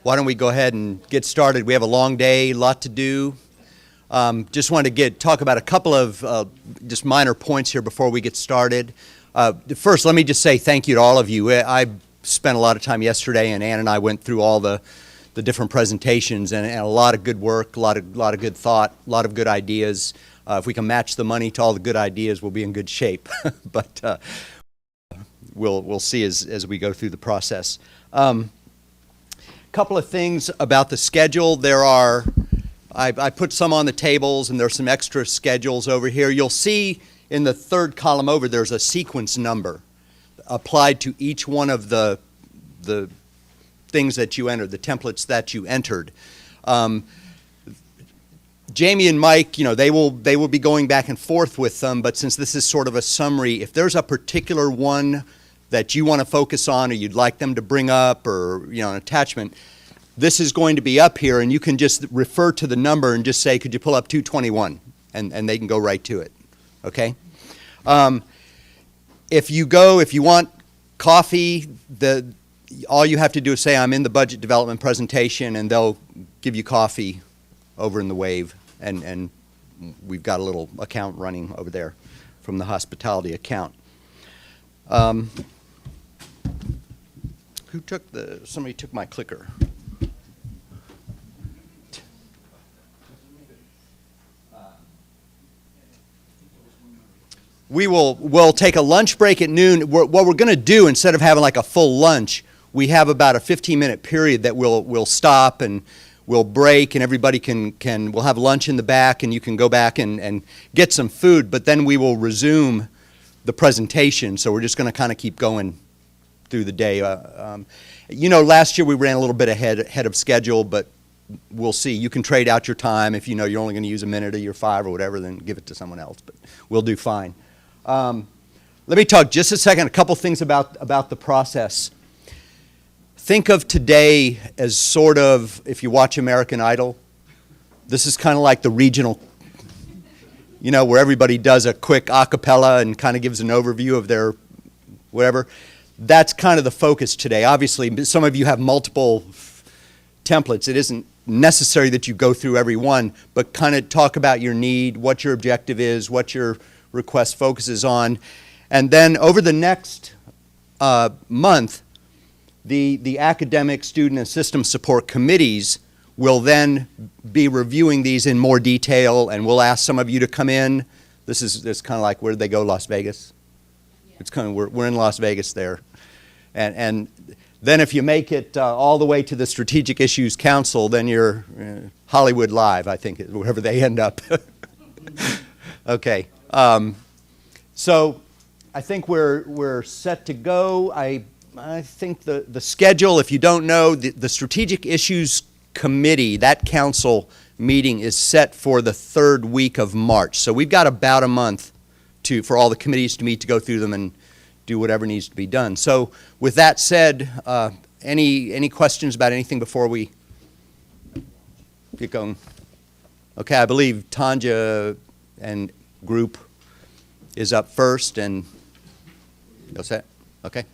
Why don't we go ahead and get started? We have a long day, a lot to do. Just wanted to talk about a couple of just minor points here before we get started. First, let me just say thank you to all of you. I spent a lot of time yesterday, and Ann and I went through all the different presentations, and a lot of good work, a lot of good thought, a lot of good ideas. If we can match the money to all the good ideas, we'll be in good shape. But we'll see as we go through the process. Couple of things about the schedule. I put some on the tables, and there's some extra schedules over here. You'll see in the third column over, there's a sequence number applied to each one of the things that you entered, the templates that you entered. Jamie and Mike, they will be going back and forth with them, but since this is sort of a summary, if there's a particular one that you want to focus on or you'd like them to bring up or an attachment, this is going to be up here, and you can just refer to the number and just say, could you pull up 221, and they can go right to it, okay? If you want coffee, all you have to do is say, I'm in the budget development presentation, and they'll give you coffee over in the wave, and we've got a little account running over there from the hospitality account. Somebody took my clicker. We'll take a lunch break at noon. What we're going to do, instead of having like a full lunch, we have about a 15-minute period that we'll stop and we'll break, and everybody we'll have lunch in the back, and you can go back and get some food, but then we will resume the presentation. So we're just going to kind of keep going through the day. Last year we ran a little bit ahead of schedule, but we'll see. You can trade out your time. If you're only going to use a minute of your 5 or whatever, then give it to someone else, but we'll do fine. Let me talk just a second, a couple things about the process. Think of today as sort of, if you watch American Idol, this is kind of like the regional, where everybody does a quick a cappella and kind of gives an overview of their whatever. That's kind of the focus today. Obviously, some of you have multiple templates. It isn't necessary that you go through every one, but kind of talk about your need, what your objective is, what your request focuses on. And then over the next month, the academic, student, and system support committees will then be reviewing these in more detail, and we'll ask some of you to come in. This is kind of like, where did they go, Las Vegas? Yeah. It's kind of, we're in Las Vegas there. And then if you make it all the way to the Strategic Issues Council, then you're Hollywood Live, I think, wherever they end up. Okay. So I think we're set to go. I think the schedule, if you don't know, the Strategic Issues Committee, that council meeting is set for the third week of March. So we've got about a month for all the committees to meet, to go through them and do whatever needs to be done. So with that said, any questions about anything before we get going? Okay, I believe Tanja and group is up first, and you'll set? Okay.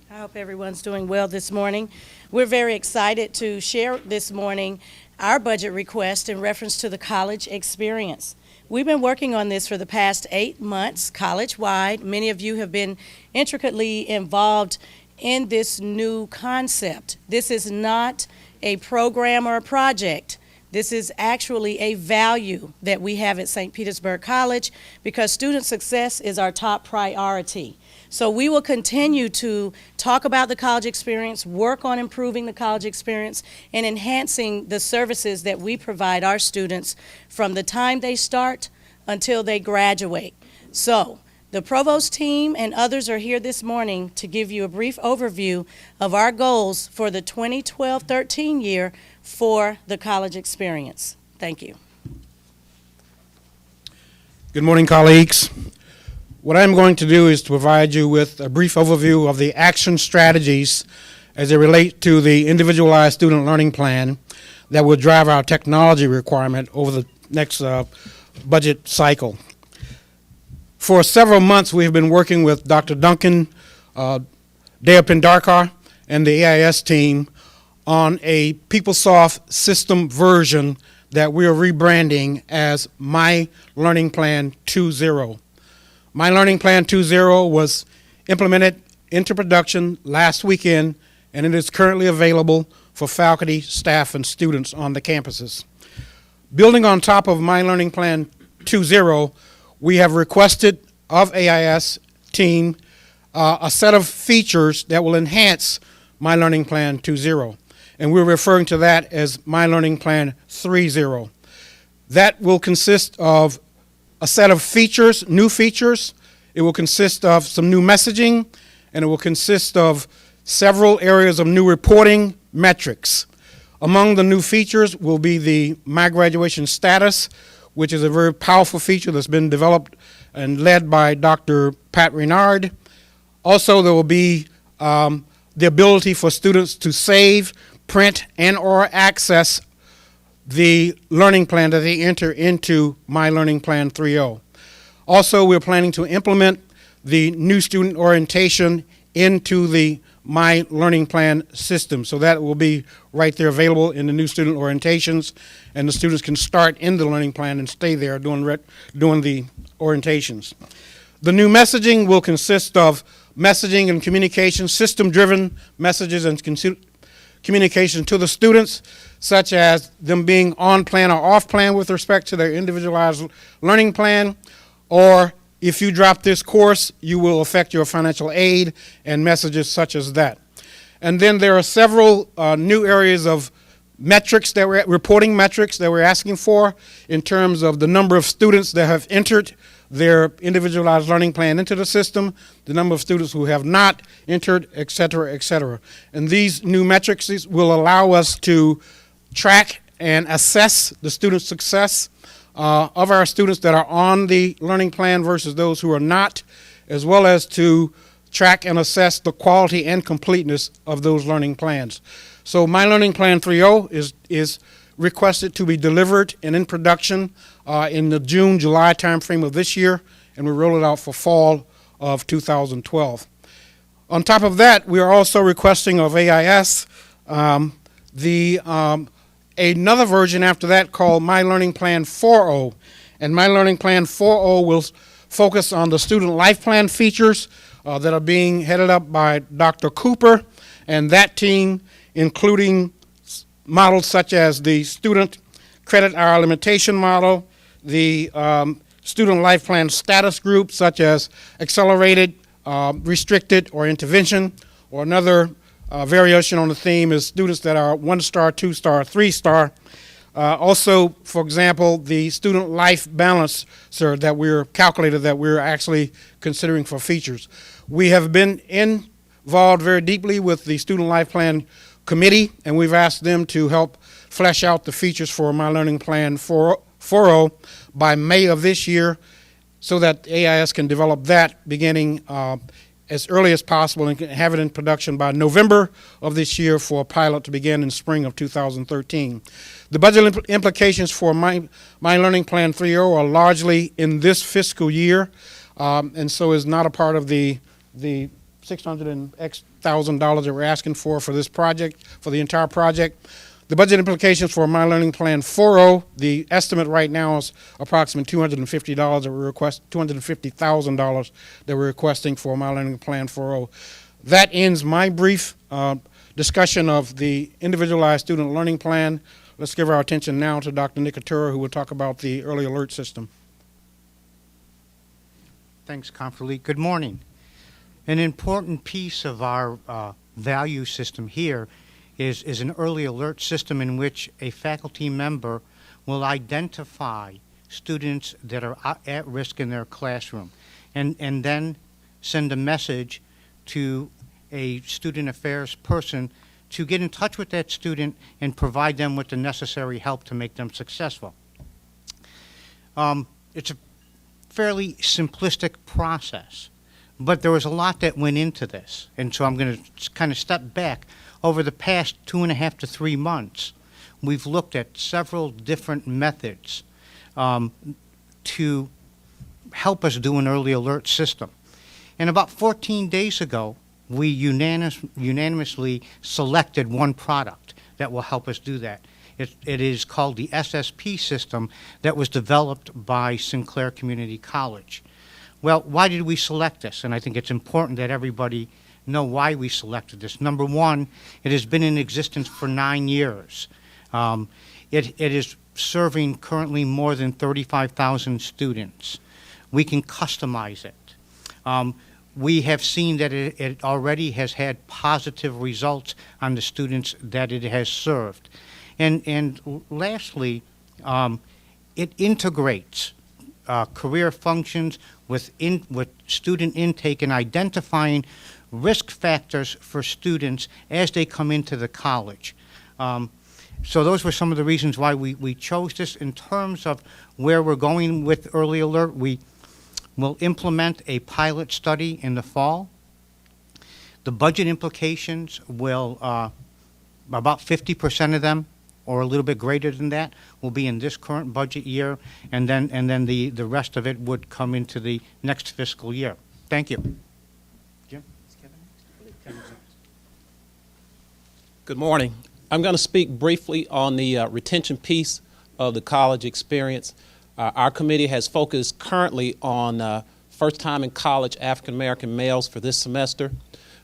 I hope everyone's doing well this morning. We're very excited to share this morning our budget request in reference to the college experience. We've been working on this for the past 8 months, college-wide. Many of you have been intricately involved in this new concept. This is not a program or a project. This is actually a value that we have at St. Petersburg College, because student success is our top priority. So we will continue to talk about the college experience, work on improving the college experience, and enhancing the services that we provide our students from the time they start until they graduate. So the provost team and others are here this morning to give you a brief overview of our goals for the 2012-13 year for the college experience. Thank you. Good morning, colleagues. What I'm going to do is to provide you with a brief overview of the action strategies as they relate to the Individualized Student Learning Plan that will drive our technology requirement over the next budget cycle. For several months, we have been working with Dr. Duncan Deopendarkar and the AIS team on a PeopleSoft system version that we are rebranding as My Learning Plan 2.0. My Learning Plan 2.0 was implemented into production last weekend, and it is currently available for faculty, staff, and students on the campuses. Building on top of My Learning Plan 2.0, we have requested of AIS team a set of features that will enhance My Learning Plan 2.0, and we're referring to that as My Learning Plan 3.0. That will consist of a set of features, new features. It will consist of some new messaging, and it will consist of several areas of new reporting metrics. Among the new features will be the My Graduation Status, which is a very powerful feature that's been developed and led by Dr. Pat Renard. Also, there will be the ability for students to save, print, and or access the learning plan that they enter into My Learning Plan 3.0. Also, we're planning to implement the new student orientation into the My Learning Plan system. So that will be right there available in the new student orientations, and the students can start in the learning plan and stay there doing the orientations. The new messaging will consist of messaging and communication, system-driven messages and communication to the students, such as them being on plan or off plan with respect to their individualized learning plan, or if you drop this course, you will affect your financial aid, and messages such as that. And then there are several new areas of metrics that reporting metrics that we're asking for in terms of the number of students that have entered their individualized learning plan into the system, the number of students who have not entered, et cetera, et cetera. And these new metrics will allow us to track and assess the student success of our students that are on the learning plan versus those who are not, as well as to track and assess the quality and completeness of those learning plans. So My Learning Plan 3.0 is requested to be delivered and in production in the June, July timeframe of this year, and we roll it out for fall of 2012. On top of that, we are also requesting of AIS another version after that called My Learning Plan 4.0. And My Learning Plan 4.0 will focus on the student life plan features that are being headed up by Dr. Cooper and that team, including models such as the student credit hour limitation model, the student life plan status group such as accelerated, restricted, or intervention, or another variation on the theme is students that are 1-star, 2-star, 3-star. Also, for example, the student life balancer that we're actually considering for features. We have been involved very deeply with the Student Life Plan Committee, and we've asked them to help flesh out the features for My Learning Plan 4.0 by May of this year so that AIS can develop that beginning as early as possible and have it in production by November of this year for a pilot to begin in spring of 2013. The budget implications for My Learning Plan 3.0 are largely in this fiscal year, and so is not a part of the $600,000 that we're asking for this project, for the entire project. The budget implications for My Learning Plan 4.0, the estimate right now is approximately $250,000 that we're requesting for My Learning Plan 4.0. That ends my brief discussion of the Individualized Student Learning Plan. Let's give our attention now to Dr. Nicotura, who will talk about the early alert system. Thanks, Conferlee. Good morning. An important piece of our value system here is an early alert system in which a faculty member will identify students that are at risk in their classroom and then send a message to a student affairs person to get in touch with that student and provide them with the necessary help to make them successful. It's a fairly simplistic process, but there was a lot that went into this, and so I'm going to kind of step back. Over the past 2.5 to 3 months, we've looked at several different methods to help us do an early alert system. And about 14 days ago, we unanimously selected one product that will help us do that. It is called the SSP system that was developed by Sinclair Community College. Well, why did we select this? And I think it's important that everybody know why we selected this. Number one, it has been in existence for 9 years. It is serving currently more than 35,000 students. We can customize it. We have seen that it already has had positive results on the students that it has served. And lastly, it integrates career functions with student intake and identifying risk factors for students as they come into the college. So those were some of the reasons why we chose this. In terms of where we're going with Early Alert, we will implement a pilot study in the fall. The budget implications will, about 50% of them, or a little bit greater than that, will be in this current budget year, and then the rest of it would come into the next fiscal year. Thank you. Jim? Good morning. I'm going to speak briefly on the retention piece of the college experience. Our committee has focused currently on first-time in college African-American males for this semester.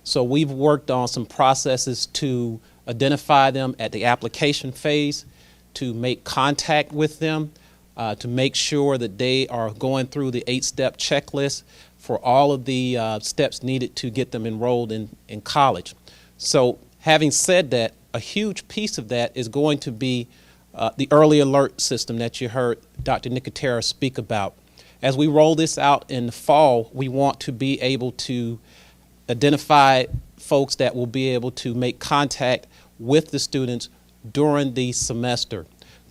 So we've worked on some processes to identify them at the application phase, to make contact with them, to make sure that they are going through the 8-step checklist for all of the steps needed to get them enrolled in college. So having said that, a huge piece of that is going to be the early alert system that you heard Dr. Nicotera speak about. As we roll this out in the fall, we want to be able to identify folks that will be able to make contact with the students during the semester.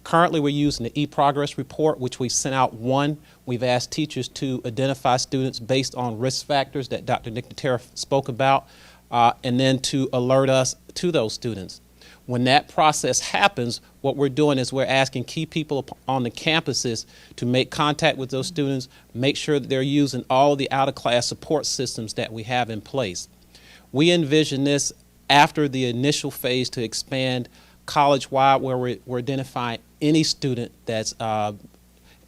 Currently, we're using the e-progress report, which we sent out one. We've asked teachers to identify students based on risk factors that Dr. Nicotera spoke about, and then to alert us to those students. When that process happens, what we're doing is we're asking key people on the campuses to make contact with those students, make sure that they're using all the out-of-class support systems that we have in place. We envision this after the initial phase to expand college-wide, where we're identifying any student that's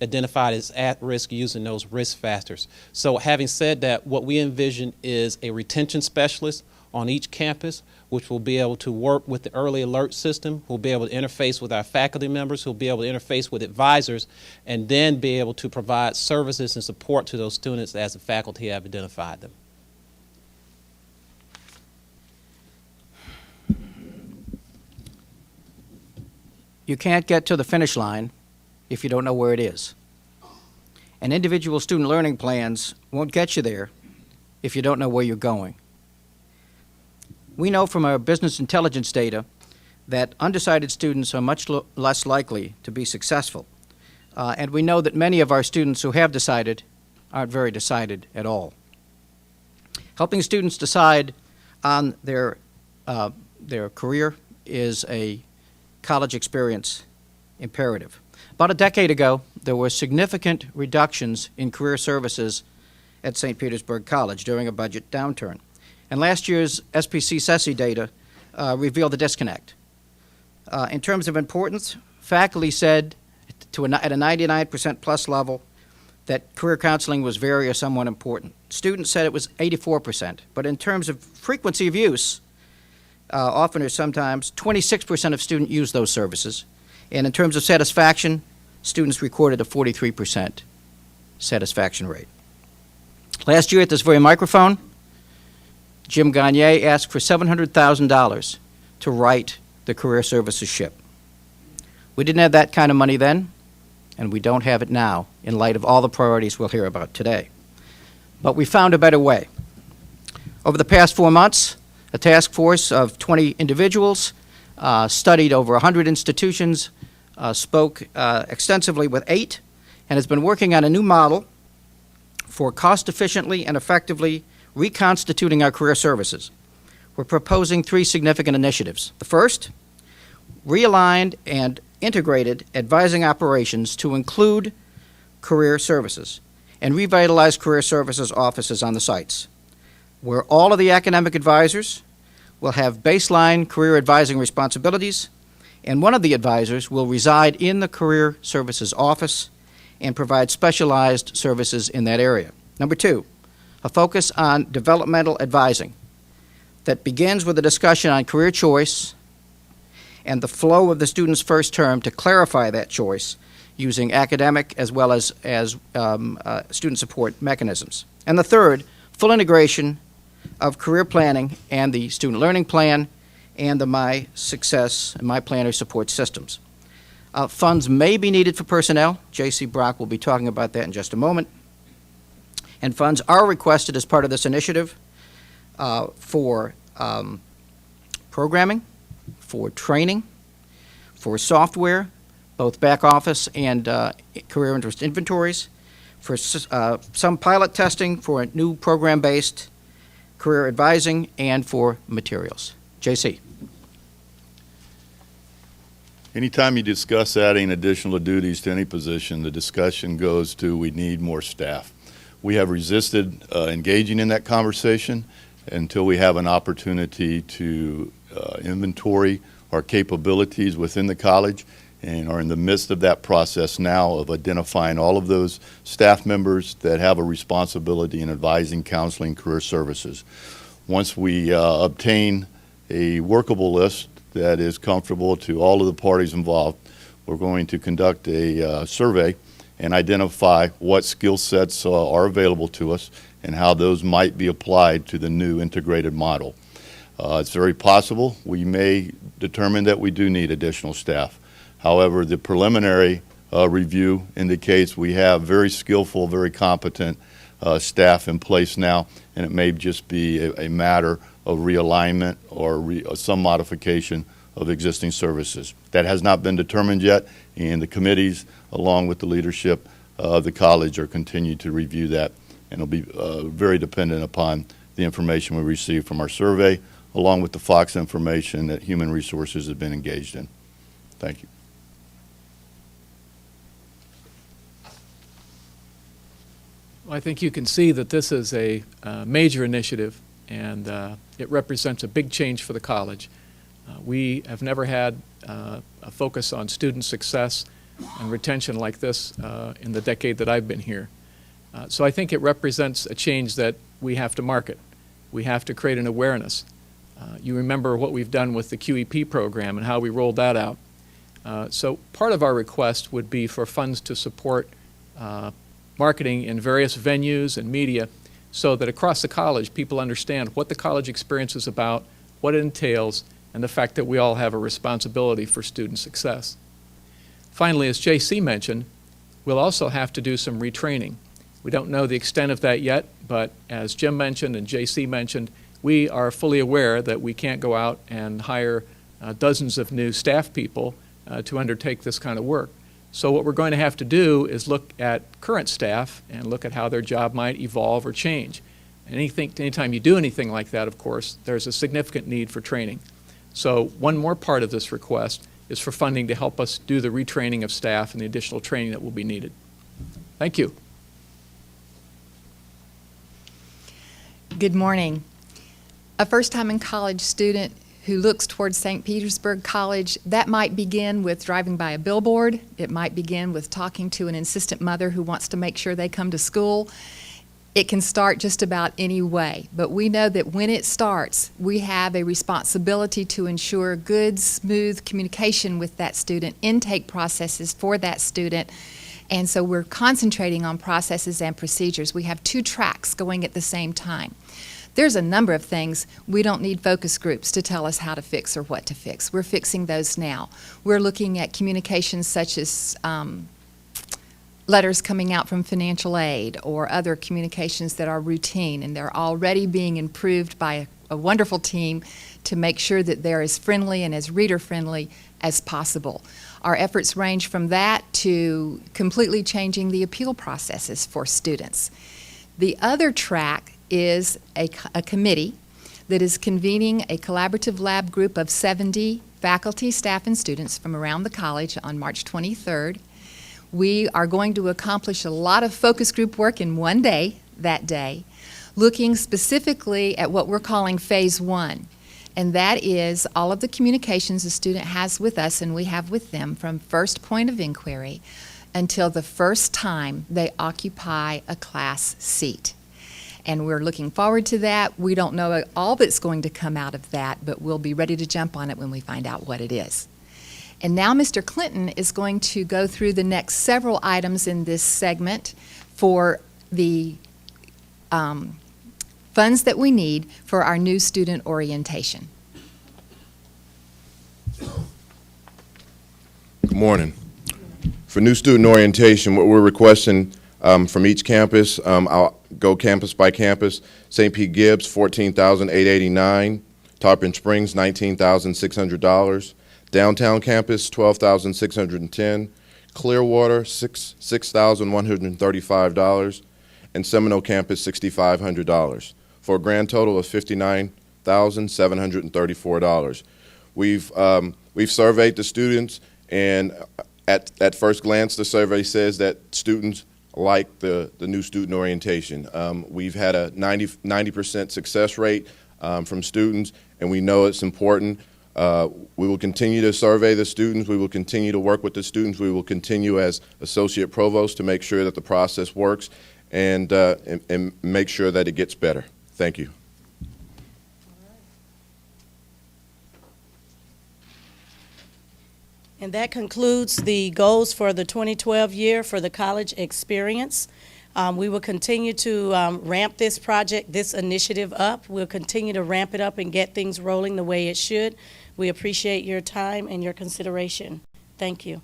identified as at risk using those risk factors. So having said that, what we envision is a retention specialist on each campus, which will be able to work with the early alert system, who'll be able to interface with our faculty members, who'll be able to interface with advisors, and then be able to provide services and support to those students as the faculty have identified them. You can't get to the finish line if you don't know where it is. And individual student learning plans won't get you there if you don't know where you're going. We know from our business intelligence data that undecided students are much less likely to be successful. And we know that many of our students who have decided aren't very decided at all. Helping students decide on their career is a college experience imperative. About a decade ago, there were significant reductions in career services at St. Petersburg College during a budget downturn. And last year's SPJC data revealed the disconnect. In terms of importance, faculty said at a 99% plus level that career counseling was very or somewhat important. Students said it was 84%. But in terms of frequency of use, often or sometimes, 26% of students use those services. And in terms of satisfaction, students recorded a 43% satisfaction rate. Last year at this very microphone, Jim Gagne asked for $700,000 to right the career services ship. We didn't have that kind of money then, and we don't have it now in light of all the priorities we'll hear about today. But we found a better way. Over the past 4 months, a task force of 20 individuals studied over 100 institutions, spoke extensively with 8, and has been working on a new model for cost-efficiently and effectively reconstituting our career services. We're proposing 3 significant initiatives. The first, realigned and integrated advising operations to include career services. and revitalized career services offices on the sites, where all of the academic advisors will have baseline career advising responsibilities, and one of the advisors will reside in the career services office and provide specialized services in that area. Number two, a focus on developmental advising that begins with a discussion on career choice and the flow of the student's first term to clarify that choice using academic as well as student support mechanisms. And the third, full integration of career planning and the student learning plan and the My Success and My Planner support systems. Funds may be needed for personnel. J.C. Brock will be talking about that in just a moment. And funds are requested as part of this initiative for programming, for training, for software, both back office and career interest inventories, for some pilot testing, for new program-based career advising, and for materials. J.C. Anytime you discuss adding additional duties to any position, the discussion goes to we need more staff. We have resisted engaging in that conversation until we have an opportunity to inventory our capabilities within the college, and are in the midst of that process now of identifying all of those staff members that have a responsibility in advising, counseling, career services. Once we obtain a workable list that is comfortable to all of the parties involved, we're going to conduct a survey and identify what skill sets are available to us and how those might be applied to the new integrated model. It's very possible we may determine that we do need additional staff. However, the preliminary review indicates we have very skillful, very competent staff in place now, and it may just be a matter of realignment or some modification of existing services. That has not been determined yet, and the committees, along with the leadership of the college, are continuing to review that, and it'll be very dependent upon the information we receive from our survey, along with the Fox information that Human Resources has been engaged in. Thank you. Well, I think you can see that this is a major initiative, and it represents a big change for the college. We have never had a focus on student success and retention like this in the decade that I've been here. So I think it represents a change that we have to market. We have to create an awareness. You remember what we've done with the QEP program and how we rolled that out. So part of our request would be for funds to support marketing in various venues and media so that across the college people understand what the college experience is about, what it entails, and the fact that we all have a responsibility for student success. Finally, as J.C. mentioned, we'll also have to do some retraining. We don't know the extent of that yet, but as Jim mentioned and J.C. mentioned, we are fully aware that we can't go out and hire dozens of new staff people to undertake this kind of work. So what we're going to have to do is look at current staff and look at how their job might evolve or change. And anytime you do anything like that, of course, there's a significant need for training. So one more part of this request is for funding to help us do the retraining of staff and the additional training that will be needed. Thank you. Good morning. A first-time in college student who looks towards St. Petersburg College, that might begin with driving by a billboard. It might begin with talking to an insistent mother who wants to make sure they come to school. It can start just about any way, but we know that when it starts, we have a responsibility to ensure good, smooth communication with that student, intake processes for that student, and so we're concentrating on processes and procedures. We have 2 tracks going at the same time. There's a number of things. We don't need focus groups to tell us how to fix or what to fix. We're fixing those now. We're looking at communications such as letters coming out from financial aid or other communications that are routine, and they're already being improved by a wonderful team to make sure that they're as friendly and as reader-friendly as possible. Our efforts range from that to completely changing the appeal processes for students. The other track is a committee that is convening a collaborative lab group of 70 faculty, staff, and students from around the college on March 23rd. We are going to accomplish a lot of focus group work in one day, that day, looking specifically at what we're calling phase one. And that is all of the communications a student has with us and we have with them from first point of inquiry until the first time they occupy a class seat. And we're looking forward to that. We don't know all that's going to come out of that, but we'll be ready to jump on it when we find out what it is. And now Mr. Clinton is going to go through the next several items in this segment for the funds that we need for our new student orientation. Good morning. For new student orientation, what we're requesting from each campus, I'll go campus by campus. St. Pete Gibbs, $14,889. Tarpon Springs, $19,600. Downtown campus, $12,610. Clearwater, $6,135. And Seminole campus, $6,500. For a grand total of $59,734. We've surveyed the students, and at first glance, the survey says that students like the new student orientation. We've had a 90% success rate from students, and we know it's important. We will continue to survey the students. We will continue to work with the students. We will continue as associate provost to make sure that the process works and make sure that it gets better. Thank you. And that concludes the goals for the 2012 year for the college experience. We will continue to ramp this project, this initiative up. We'll continue to ramp it up and get things rolling the way it should. We appreciate your time and your consideration. Thank you.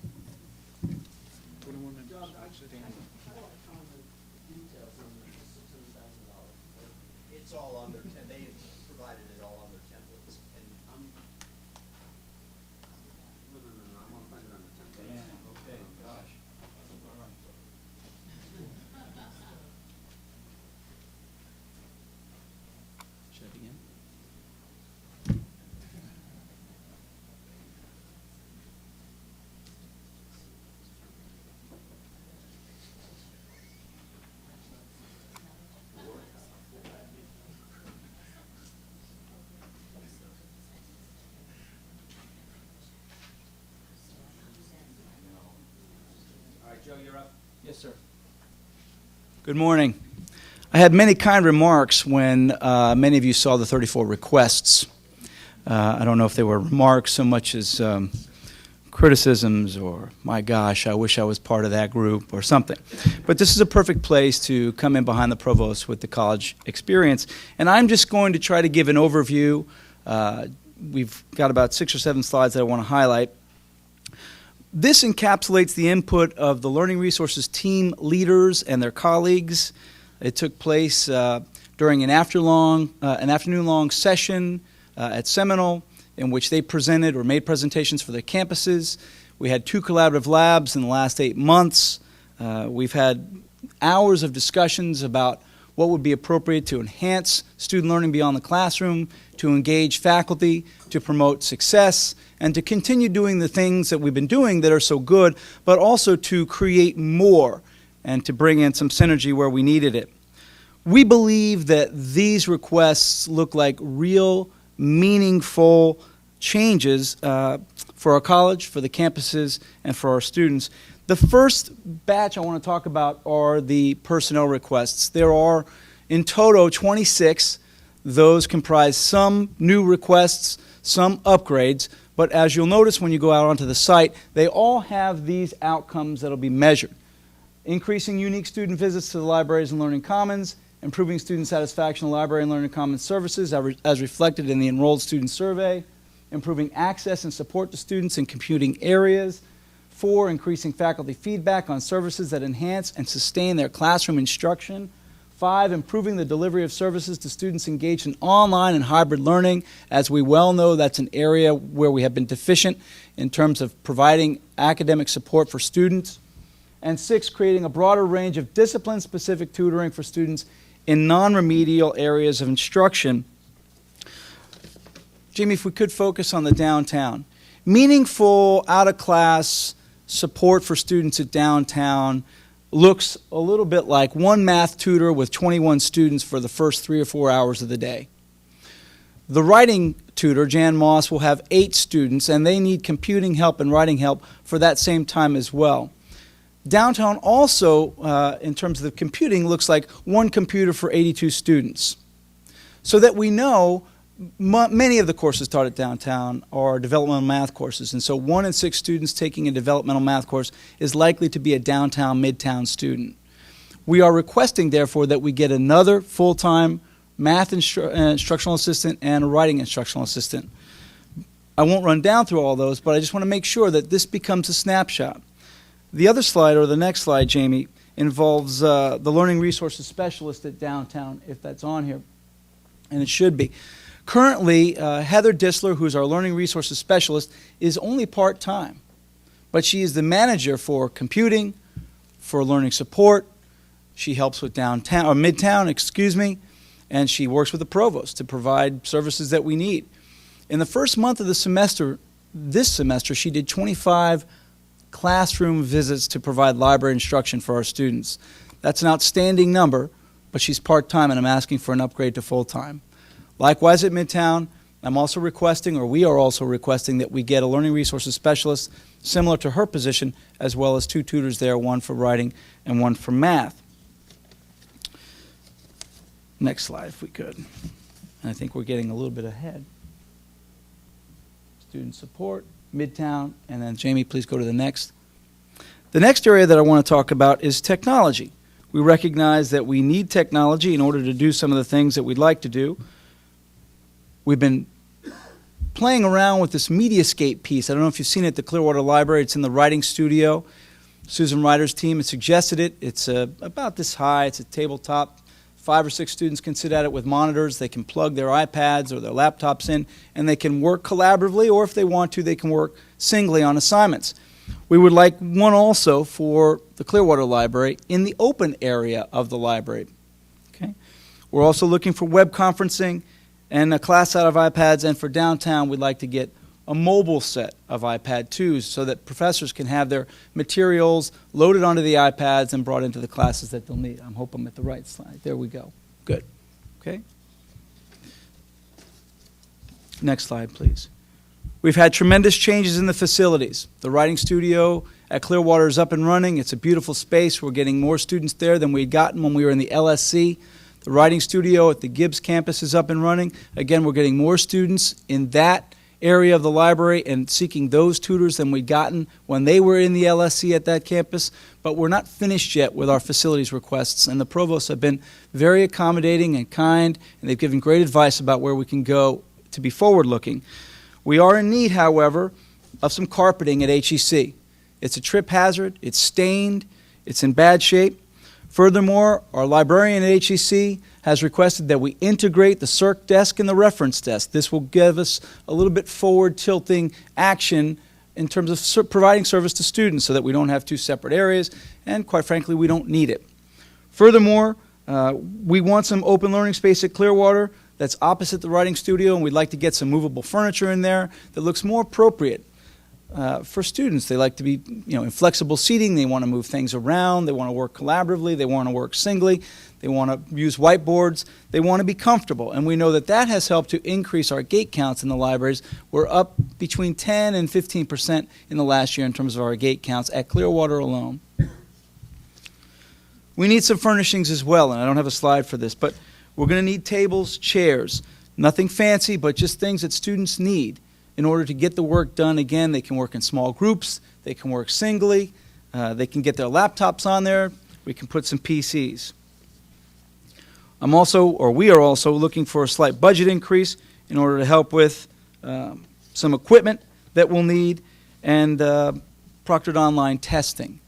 It's all on their, they provided it all on their templates. And okay, gosh. Should I begin? Joe, you're up. Yes, sir. Good morning. I had many kind remarks when many of you saw the 34 requests. I don't know if they were remarks so much as criticisms or, my gosh, I wish I was part of that group or something. But this is a perfect place to come in behind the provost with the college experience. And I'm just going to try to give an overview. We've got about 6 or 7 slides that I want to highlight. This encapsulates the input of the Learning Resources team leaders and their colleagues. It took place during an afternoon-long session at Seminole in which they presented or made presentations for their campuses. We had 2 collaborative labs in the last 8 months. We've had hours of discussions about what would be appropriate to enhance student learning beyond the classroom, to engage faculty, to promote success, and to continue doing the things that we've been doing that are so good, but also to create more and to bring in some synergy where we needed it. We believe that these requests look like real, meaningful changes for our college, for the campuses, and for our students. The first batch I want to talk about are the personnel requests. There are, in total, 26. Those comprise some new requests, some upgrades, but as you'll notice when you go out onto the site, they all have these outcomes that will be measured. Increasing unique student visits to the libraries and learning commons, improving student satisfaction in library and learning commons services as reflected in the enrolled student survey, improving access and support to students in computing areas. 4, increasing faculty feedback on services that enhance and sustain their classroom instruction. 5, improving the delivery of services to students engaged in online and hybrid learning. As we well know, that's an area where we have been deficient in terms of providing academic support for students. And 6, creating a broader range of discipline-specific tutoring for students in non-remedial areas of instruction. Jamie, if we could focus on the downtown. Meaningful, out-of-class support for students at downtown looks a little bit like one math tutor with 21 students for the first 3 or 4 hours of the day. The writing tutor, Jan Moss, will have 8 students, and they need computing help and writing help for that same time as well. Downtown also, in terms of the computing, looks like one computer for 82 students. So that we know many of the courses taught at downtown are developmental math courses, and so 1 in 6 students taking a developmental math course is likely to be a downtown, midtown student. We are requesting, therefore, that we get another full-time math instructional assistant and a writing instructional assistant. I won't run down through all those, but I just want to make sure that this becomes a snapshot. The other slide, or the next slide, Jamie, involves the learning resources specialist at downtown, if that's on here, and it should be. Currently, Heather Disler, who's our learning resources specialist, is only part-time, but she is the manager for computing, for learning support. She helps with downtown, or midtown, excuse me, and she works with the provost to provide services that we need. In the first month of the semester, this semester, she did 25 classroom visits to provide library instruction for our students. That's an outstanding number, but she's part-time, and I'm asking for an upgrade to full-time. Likewise at Midtown, I'm also requesting, or we are also requesting, that we get a learning resources specialist similar to her position, as well as 2 tutors there, 1 for writing and 1 for math. Next slide, if we could. And I think we're getting a little bit ahead. Student support, Midtown, and then Jamie, please go to the next. The next area that I want to talk about is technology. We recognize that we need technology in order to do some of the things that we'd like to do. We've been playing around with this Mediascape piece. I don't know if you've seen it at the Clearwater Library. It's in the writing studio. Susan Ryder's team has suggested it. It's about this high. It's a tabletop. 5 or 6 students can sit at it with monitors. They can plug their iPads or their laptops in, and they can work collaboratively, or if they want to, they can work singly on assignments. We would like one also for the Clearwater Library in the open area of the library. Okay? We're also looking for web conferencing and a class out of iPads, and for downtown, we'd like to get a mobile set of iPad 2s so that professors can have their materials loaded onto the iPads and brought into the classes that they'll need. I hope I'm at the right slide. There we go. Good. Okay. Next slide, please. We've had tremendous changes in the facilities. The writing studio at Clearwater is up and running. It's a beautiful space. We're getting more students there than we'd gotten when we were in the LSC. The writing studio at the Gibbs campus is up and running. Again, we're getting more students in that area of the library and seeking those tutors than we'd gotten when they were in the LSC at that campus, but we're not finished yet with our facilities requests, and the provosts have been very accommodating and kind, and they've given great advice about where we can go to be forward-looking. We are in need, however, of some carpeting at HEC. It's a trip hazard, it's stained, it's in bad shape. Furthermore, our librarian at HEC has requested that we integrate the circ desk and the reference desk. This will give us a little bit forward-tilting action in terms of providing service to students so that we don't have 2 separate areas, and quite frankly, we don't need it. Furthermore, we want some open learning space at Clearwater that's opposite the writing studio, and we'd like to get some movable furniture in there that looks more appropriate for students. They like to be, in flexible seating. They want to move things around. They want to work collaboratively. They want to work singly. They want to use whiteboards. They want to be comfortable. And we know that that has helped to increase our gate counts in the libraries. We're up between 10 and 15% in the last year in terms of our gate counts at Clearwater alone. We need some furnishings as well, and I don't have a slide for this, but we're going to need tables, chairs, nothing fancy, but just things that students need in order to get the work done. Again, they can work in small groups, they can work singly, they can get their laptops on there, we can put some PCs. We are also looking for a slight budget increase in order to help with some equipment that we'll need and proctored online testing.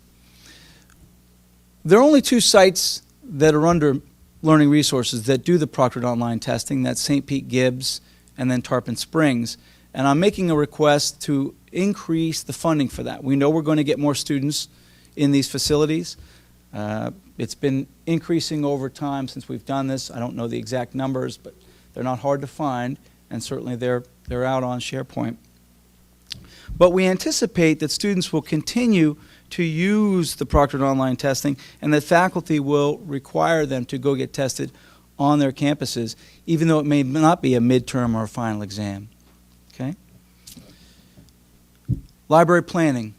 There are only 2 sites that are under Learning Resources that do the proctored online testing. That's St. Pete Gibbs and then Tarpon Springs. And I'm making a request to increase the funding for that. We know we're going to get more students in these facilities. It's been increasing over time since we've done this. I don't know the exact numbers, but they're not hard to find, and certainly they're out on SharePoint. But we anticipate that students will continue to use the proctored online testing and that faculty will require them to go get tested on their campuses, even though it may not be a midterm or a final exam. Okay? Library planning.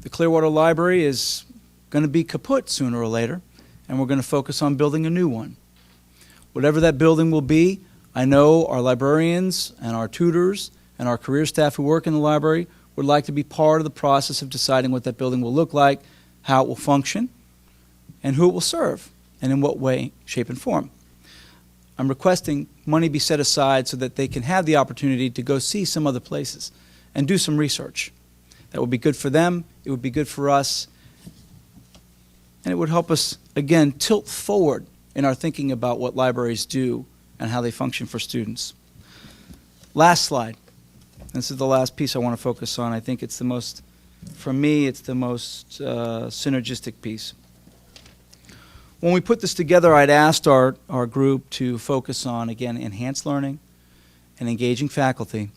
The Clearwater Library is going to be kaput sooner or later, and we're going to focus on building a new one. Whatever that building will be, I know our librarians and our tutors and our career staff who work in the library would like to be part of the process of deciding what that building will look like, how it will function, and who it will serve, and in what way, shape, and form. I'm requesting money be set aside so that they can have the opportunity to go see some other places and do some research. That would be good for them, it would be good for us, and it would help us, again, tilt forward in our thinking about what libraries do and how they function for students. Last slide. This is the last piece I want to focus on. I think it's the most, for me, it's the most synergistic piece. When we put this together, I'd asked our group to focus on, again, enhanced learning and engaging faculty.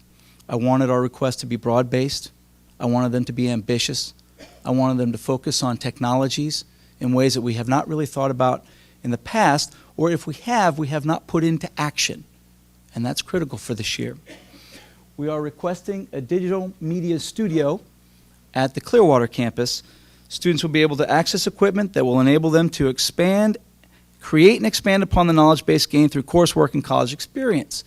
I wanted our requests to be broad-based. I wanted them to be ambitious. I wanted them to focus on technologies in ways that we have not really thought about in the past, or if we have not put into action. And that's critical for this year. We are requesting a digital media studio at the Clearwater campus. Students will be able to access equipment that will enable them to expand, create and expand upon the knowledge base gained through coursework and college experience.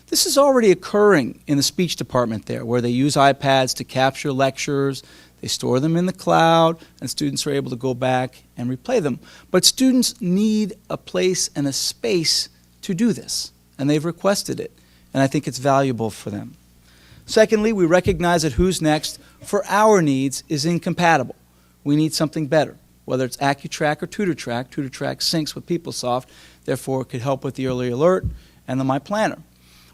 This is already occurring in the speech department there, where they use iPads to capture lectures, they store them in the cloud, and students are able to go back and replay them. But students need a place and a space to do this, and they've requested it, and I think it's valuable for them. Secondly, we recognize that Who's Next, for our needs, is incompatible. We need something better, whether it's AccuTrack or TutorTrack. TutorTrack syncs with PeopleSoft, therefore it could help with the Early Alert and the My Planner.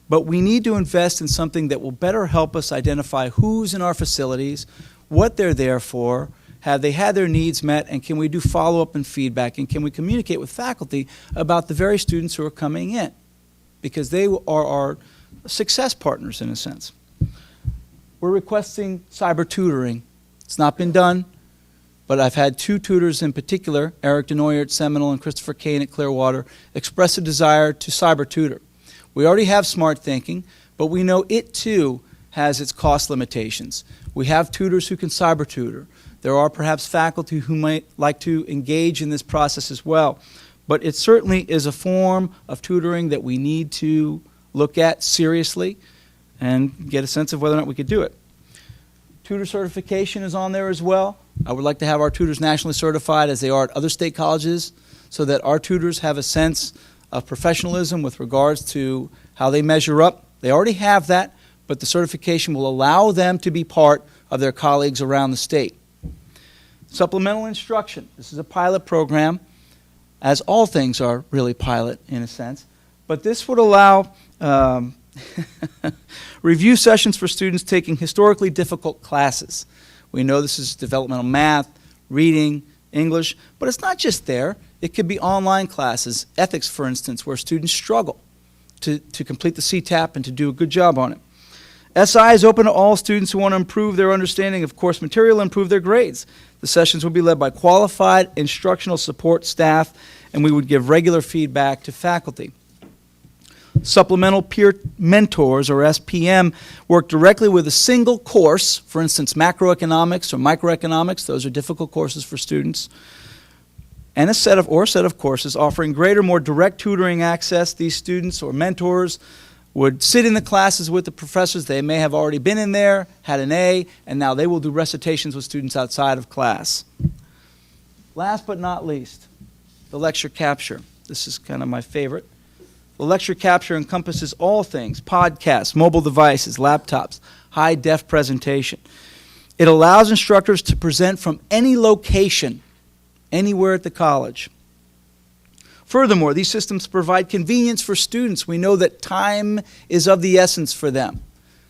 But we need to invest in something that will better help us identify who's in our facilities, what they're there for, have they had their needs met, and can we do follow-up and feedback, and can we communicate with faculty about the very students who are coming in, because they are our success partners in a sense. We're requesting cyber tutoring. It's not been done, but I've had two tutors in particular, Eric Denoyer at Seminole and Christopher Kane at Clearwater, express a desire to cyber tutor. We already have smart thinking, but we know it too has its cost limitations. We have tutors who can cyber tutor. There are perhaps faculty who might like to engage in this process as well, but it certainly is a form of tutoring that we need to look at seriously and get a sense of whether or not we could do it. Tutor certification is on there as well. I would like to have our tutors nationally certified as they are at other state colleges so that our tutors have a sense of professionalism with regards to how they measure up. They already have that, but the certification will allow them to be part of their colleagues around the state. Supplemental instruction. This is a pilot program, as all things are really pilot in a sense, but this would allow review sessions for students taking historically difficult classes. We know this is developmental math, reading, English, but it's not just there. It could be online classes, ethics for instance, where students struggle to complete the CTAP and to do a good job on it. SI is open to all students who want to improve their understanding of course material and improve their grades. The sessions will be led by qualified instructional support staff, and we would give regular feedback to faculty. Supplemental peer mentors, or SPM, work directly with a single course, for instance, macroeconomics or microeconomics. Those are difficult courses for students. And a set of courses offering greater, more direct tutoring access. These students or mentors would sit in the classes with the professors. They may have already been in there, had an A, and now they will do recitations with students outside of class. Last but not least, the lecture capture. This is kind of my favorite. The lecture capture encompasses all things: podcasts, mobile devices, laptops, high-def presentation. It allows instructors to present from any location, anywhere at the college. Furthermore, these systems provide convenience for students. We know that time is of the essence for them,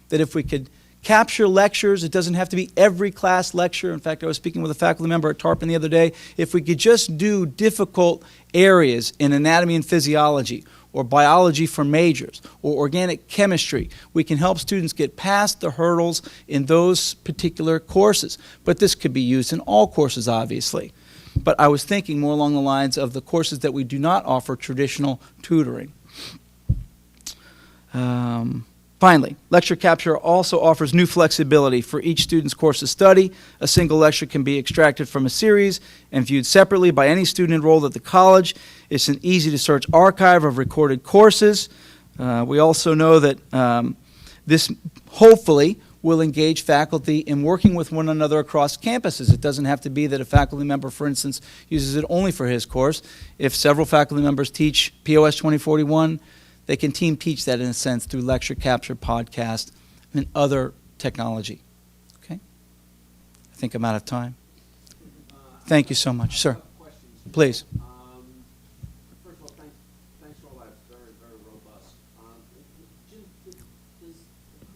that if we could capture lectures. It doesn't have to be every class lecture. In fact, I was speaking with a faculty member at Tarpon the other day. If we could just do difficult areas in anatomy and physiology, or biology for majors, or organic chemistry, we can help students get past the hurdles in those particular courses. But this could be used in all courses, obviously. But I was thinking more along the lines of the courses that we do not offer traditional tutoring. Finally, lecture capture also offers new flexibility for each student's course of study. A single lecture can be extracted from a series and viewed separately by any student enrolled at the college. It's an easy-to-search archive of recorded courses. We also know that this hopefully will engage faculty in working with one another across campuses. It doesn't have to be that a faculty member, for instance, uses it only for his course. If several faculty members teach POS 2041, they can team teach that in a sense through lecture capture, podcast, and other technology. Okay? I think I'm out of time. Thank you so much. Sir, please. First of all, thanks for all that. It's very, very robust. Jim, does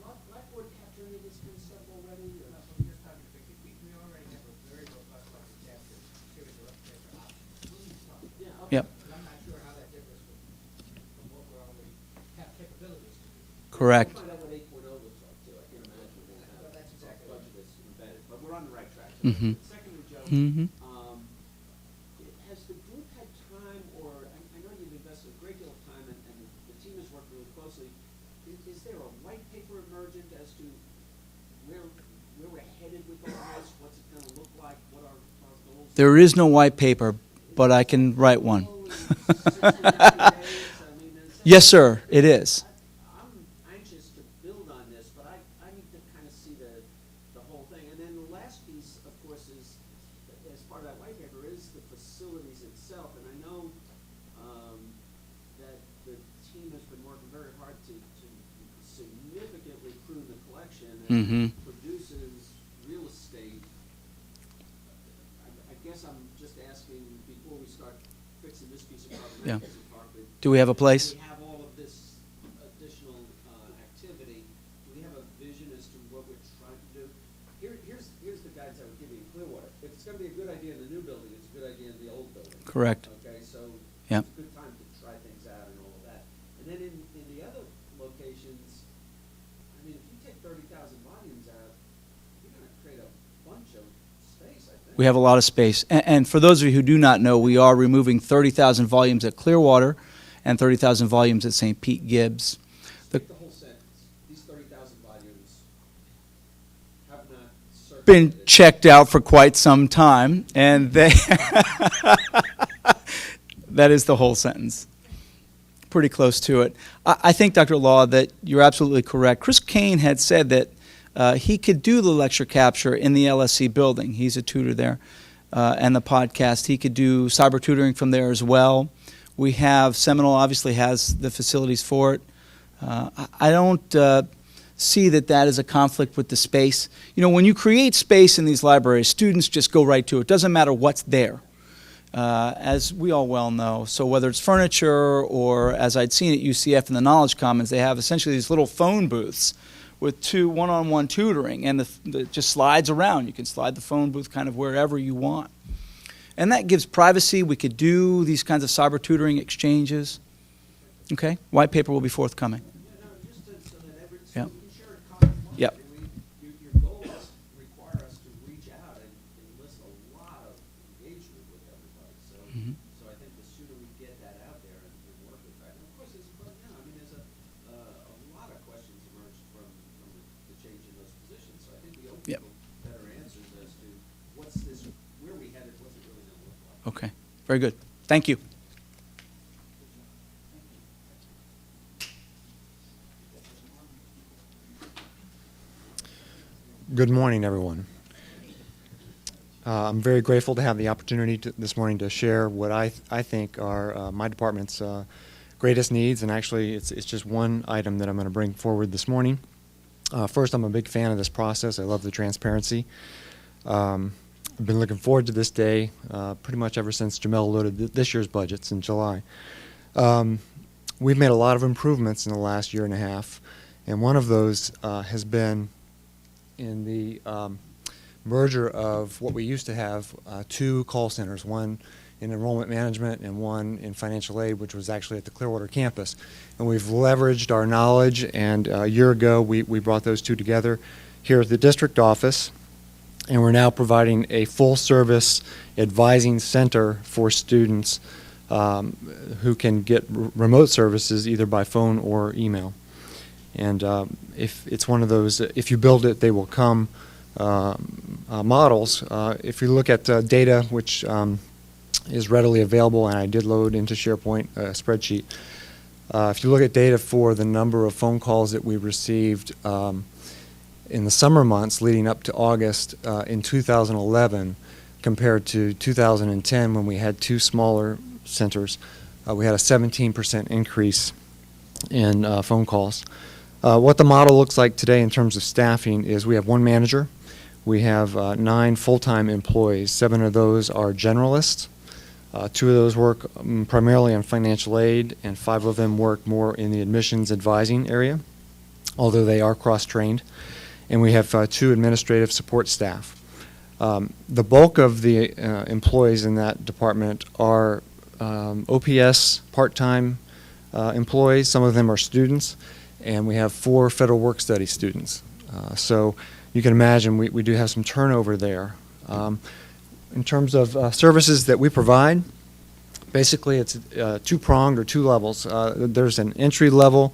Blackboard capture any of this kind of stuff already? We already have a very robust lecture capture series of lecture options. Yeah, okay. Yep. But I'm not sure how that differs from what we already have capabilities to do. Correct. We'll find out what 8.0 looks like, too. I can't imagine we're going to have that's exactly budget that's embedded. But we're on the right track. Mhm. Secondly, Joe, has the group had time, or I know you've invested a great deal of time and the team has worked really closely. Is there a white paper emergent as to where we're headed with all this? What's it going to look like? What are our goals? There is no white paper, but I can write one. Yes, sir, it is. I'm anxious to build on this, but I need to kind of see the whole thing. And then the last piece, of course, is, as part of that white paper, is the facilities itself. And I know that the team has been working very hard to significantly prune the collection and produces real estate. I guess I'm just asking, before we start fixing this piece of Yeah. carpet, Do we have a place? we have all of this additional activity. Do we have a vision as to what we're trying to do? Here's the guidance I would give you in Clearwater. If it's going to be a good idea in the new building, it's a good idea in the old building. Correct. Okay, so Yeah. it's a good time to try things out and all of that. And then in the other locations, I mean, if you take 30,000 volumes out, you're going to create a bunch of space, I think. We have a lot of space. And for those of you who do not know, we are removing 30,000 volumes at Clearwater and 30,000 volumes at St. Pete Gibbs. Take the whole sentence. These 30,000 volumes have not Been circulated. checked out for quite some time, and they that is the whole sentence. Pretty close to it. I think, Dr. Law, that you're absolutely correct. Chris Kane had said that he could do the lecture capture in the LSC building. He's a tutor there. And the podcast, he could do cyber tutoring from there as well. We have, Seminole obviously has the facilities for it. I don't see that is a conflict with the space. You know, when you create space in these libraries, students just go right to it. It doesn't matter what's there, as we all well know. So whether it's furniture or, as I'd seen at UCF in the Knowledge Commons, they have essentially these little phone booths with two one-on-one tutoring, and it just slides around. You can slide the phone booth kind of wherever you want. And that gives privacy. We could do these kinds of cyber tutoring exchanges. Okay? White paper will be forthcoming. So Yep. we can share a common market. Yep. Your goals require us to reach out and enlist a lot of engagement with everybody. So, so I think the sooner we get that out there and work with that. And of course, there's a lot of questions emerged from the change in those positions. So I think we open Yep. better answers as to what's this, where we headed, what's it really going to look like. Okay. Very good. Thank you. Good morning, everyone. I'm very grateful to have the opportunity this morning to share what I think are my department's greatest needs, and actually it's just one item that I'm going to bring forward this morning. First, I'm a big fan of this process. I love the transparency. I've been looking forward to this day pretty much ever since Jamel loaded this year's budgets in July. We've made a lot of improvements in the last year and a half, and one of those has been in the merger of what we used to have, two call centers, one in enrollment management and one in financial aid, which was actually at the Clearwater campus. And we've leveraged our knowledge, and a year ago we brought those two together here at the district office, and we're now providing a full-service advising center for students who can get remote services either by phone or email. And if it's one of those, if you build it, they will come models. If you look at data, which is readily available, and I did load into SharePoint a spreadsheet. If you look at data for the number of phone calls that we received in the summer months leading up to August in 2011 compared to 2010 when we had two smaller centers, we had a 17% increase in phone calls. What the model looks like today in terms of staffing is we have one manager, we have 9 full-time employees. 7 of those are generalists. 2 of those work primarily on financial aid, and 5 of them work more in the admissions advising area, although they are cross-trained. And we have 2 administrative support staff. The bulk of the employees in that department are OPS part-time employees. Some of them are students, and we have 4 federal work study students. So you can imagine we do have some turnover there. In terms of services that we provide, basically it's two-pronged or 2 levels. There's an entry level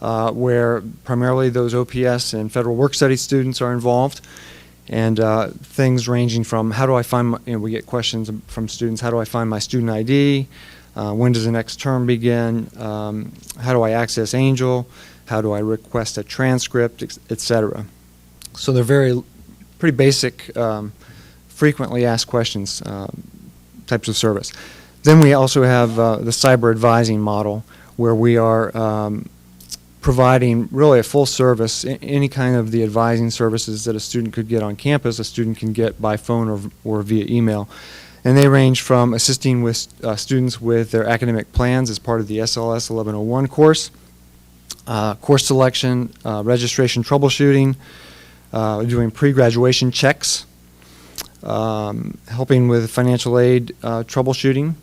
where primarily those OPS and federal work study students are involved, and things ranging from how do I find, we get questions from students, how do I find my student ID, when does the next term begin, how do I access Angel, how do I request a transcript, etc. So they're pretty basic, frequently asked questions types of service. Then we also have the cyber advising model, where we are providing really a full service, any kind of the advising services that a student could get on campus, a student can get by phone or via email. And they range from assisting with students with their academic plans as part of the SLS 1101 course, course selection, registration troubleshooting, doing pre-graduation checks, helping with financial aid troubleshooting,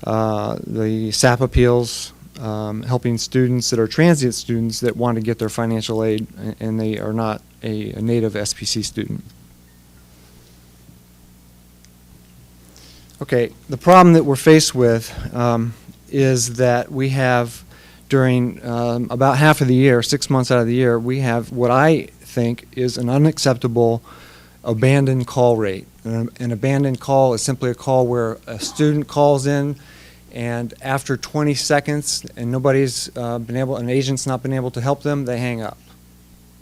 the SAP appeals, helping students that are transient students that want to get their financial aid and they are not a native SPC student. Okay, the problem that we're faced with is that we have during about half of the year, 6 months out of the year, we have what I think is an unacceptable abandoned call rate. An abandoned call is simply a call where a student calls in, and after 20 seconds and nobody's an agent's not been able to help them, they hang up.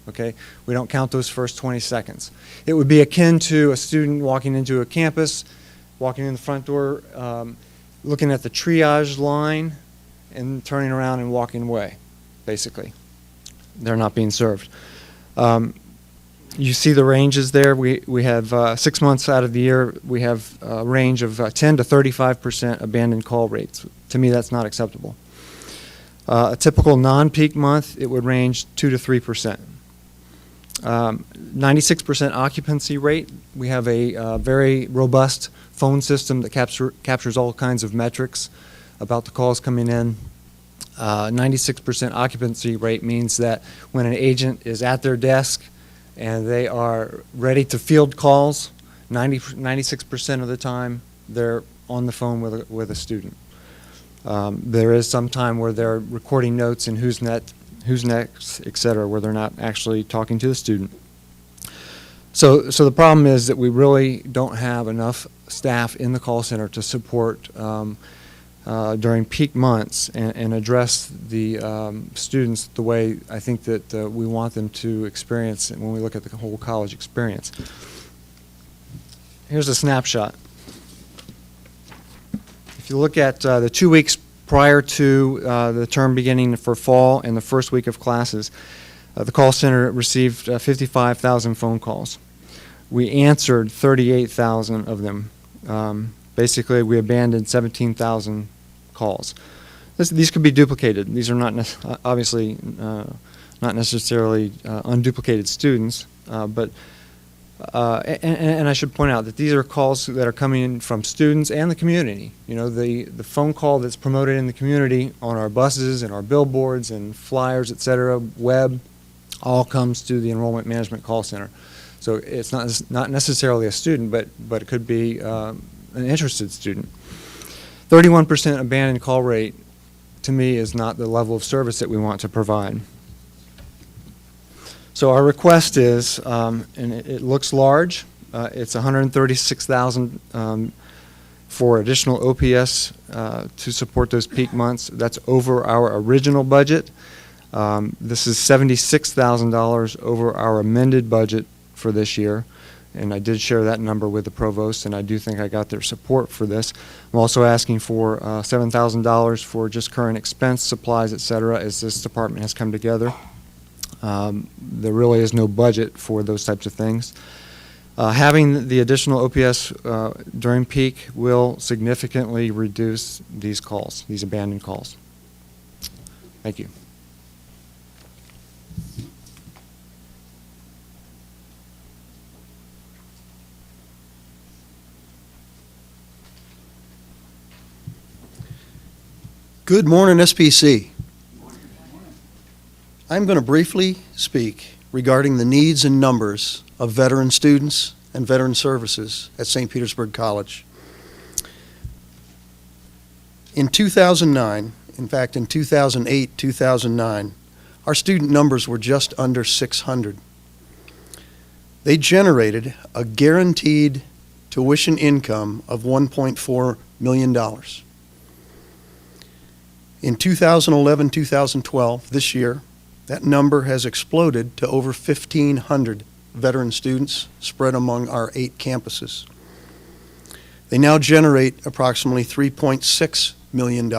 Okay, we don't count those first 20 seconds. It would be akin to a student walking into a campus, walking in the front door, looking at the triage line and turning around and walking away, basically. They're not being served. You see the ranges there. We have 6 months out of the year, we have a range of 10 to 35% abandoned call rates. To me, that's not acceptable. A typical non-peak month, it would range 2 to 3%. 96% occupancy rate. We have a very robust phone system that captures all kinds of metrics about the calls coming in. 96% occupancy rate means that when an agent is at their desk and they are ready to field calls, 96% of the time they're on the phone with a student. There is some time where they're recording notes and who's next, et cetera, where they're not actually talking to the student. So the problem is that we really don't have enough staff in the call center to support during peak months and address the students the way I think that we want them to experience when we look at the whole college experience. Here's a snapshot. If you look at the 2 weeks prior to the term beginning for fall and the first week of classes, the call center received 55,000 phone calls. We answered 38,000 of them. Basically, we abandoned 17,000 calls. These could be duplicated. These are not obviously not necessarily unduplicated students. And I should point out that these are calls that are coming in from students and the community. You know, the phone call that's promoted in the community on our buses and our billboards and flyers, et cetera, web, all comes to the Enrollment Management Call Center. So it's not necessarily a student, but it could be an interested student. 31% abandoned call rate, to me, is not the level of service that we want to provide. So our request is, and it looks large, it's $136,000 for additional OPS to support those peak months. That's over our original budget. This is $76,000 over our amended budget for this year, and I did share that number with the provost, and I do think I got their support for this. I'm also asking for $7,000 for just current expense, supplies, et cetera, as this department has come together. There really is no budget for those types of things. Having the additional OPS during peak will significantly reduce these calls, these abandoned calls. Thank you. Good morning, SPC. I'm going to briefly speak regarding the needs and numbers of veteran students and veteran services at St. Petersburg College. In 2009, in fact in 2008, 2009, our student numbers were just under 600. They generated a guaranteed tuition income of $1.4 million. In 2011, 2012, this year, that number has exploded to over 1,500 veteran students spread among our 8 campuses. They now generate approximately $3.6 million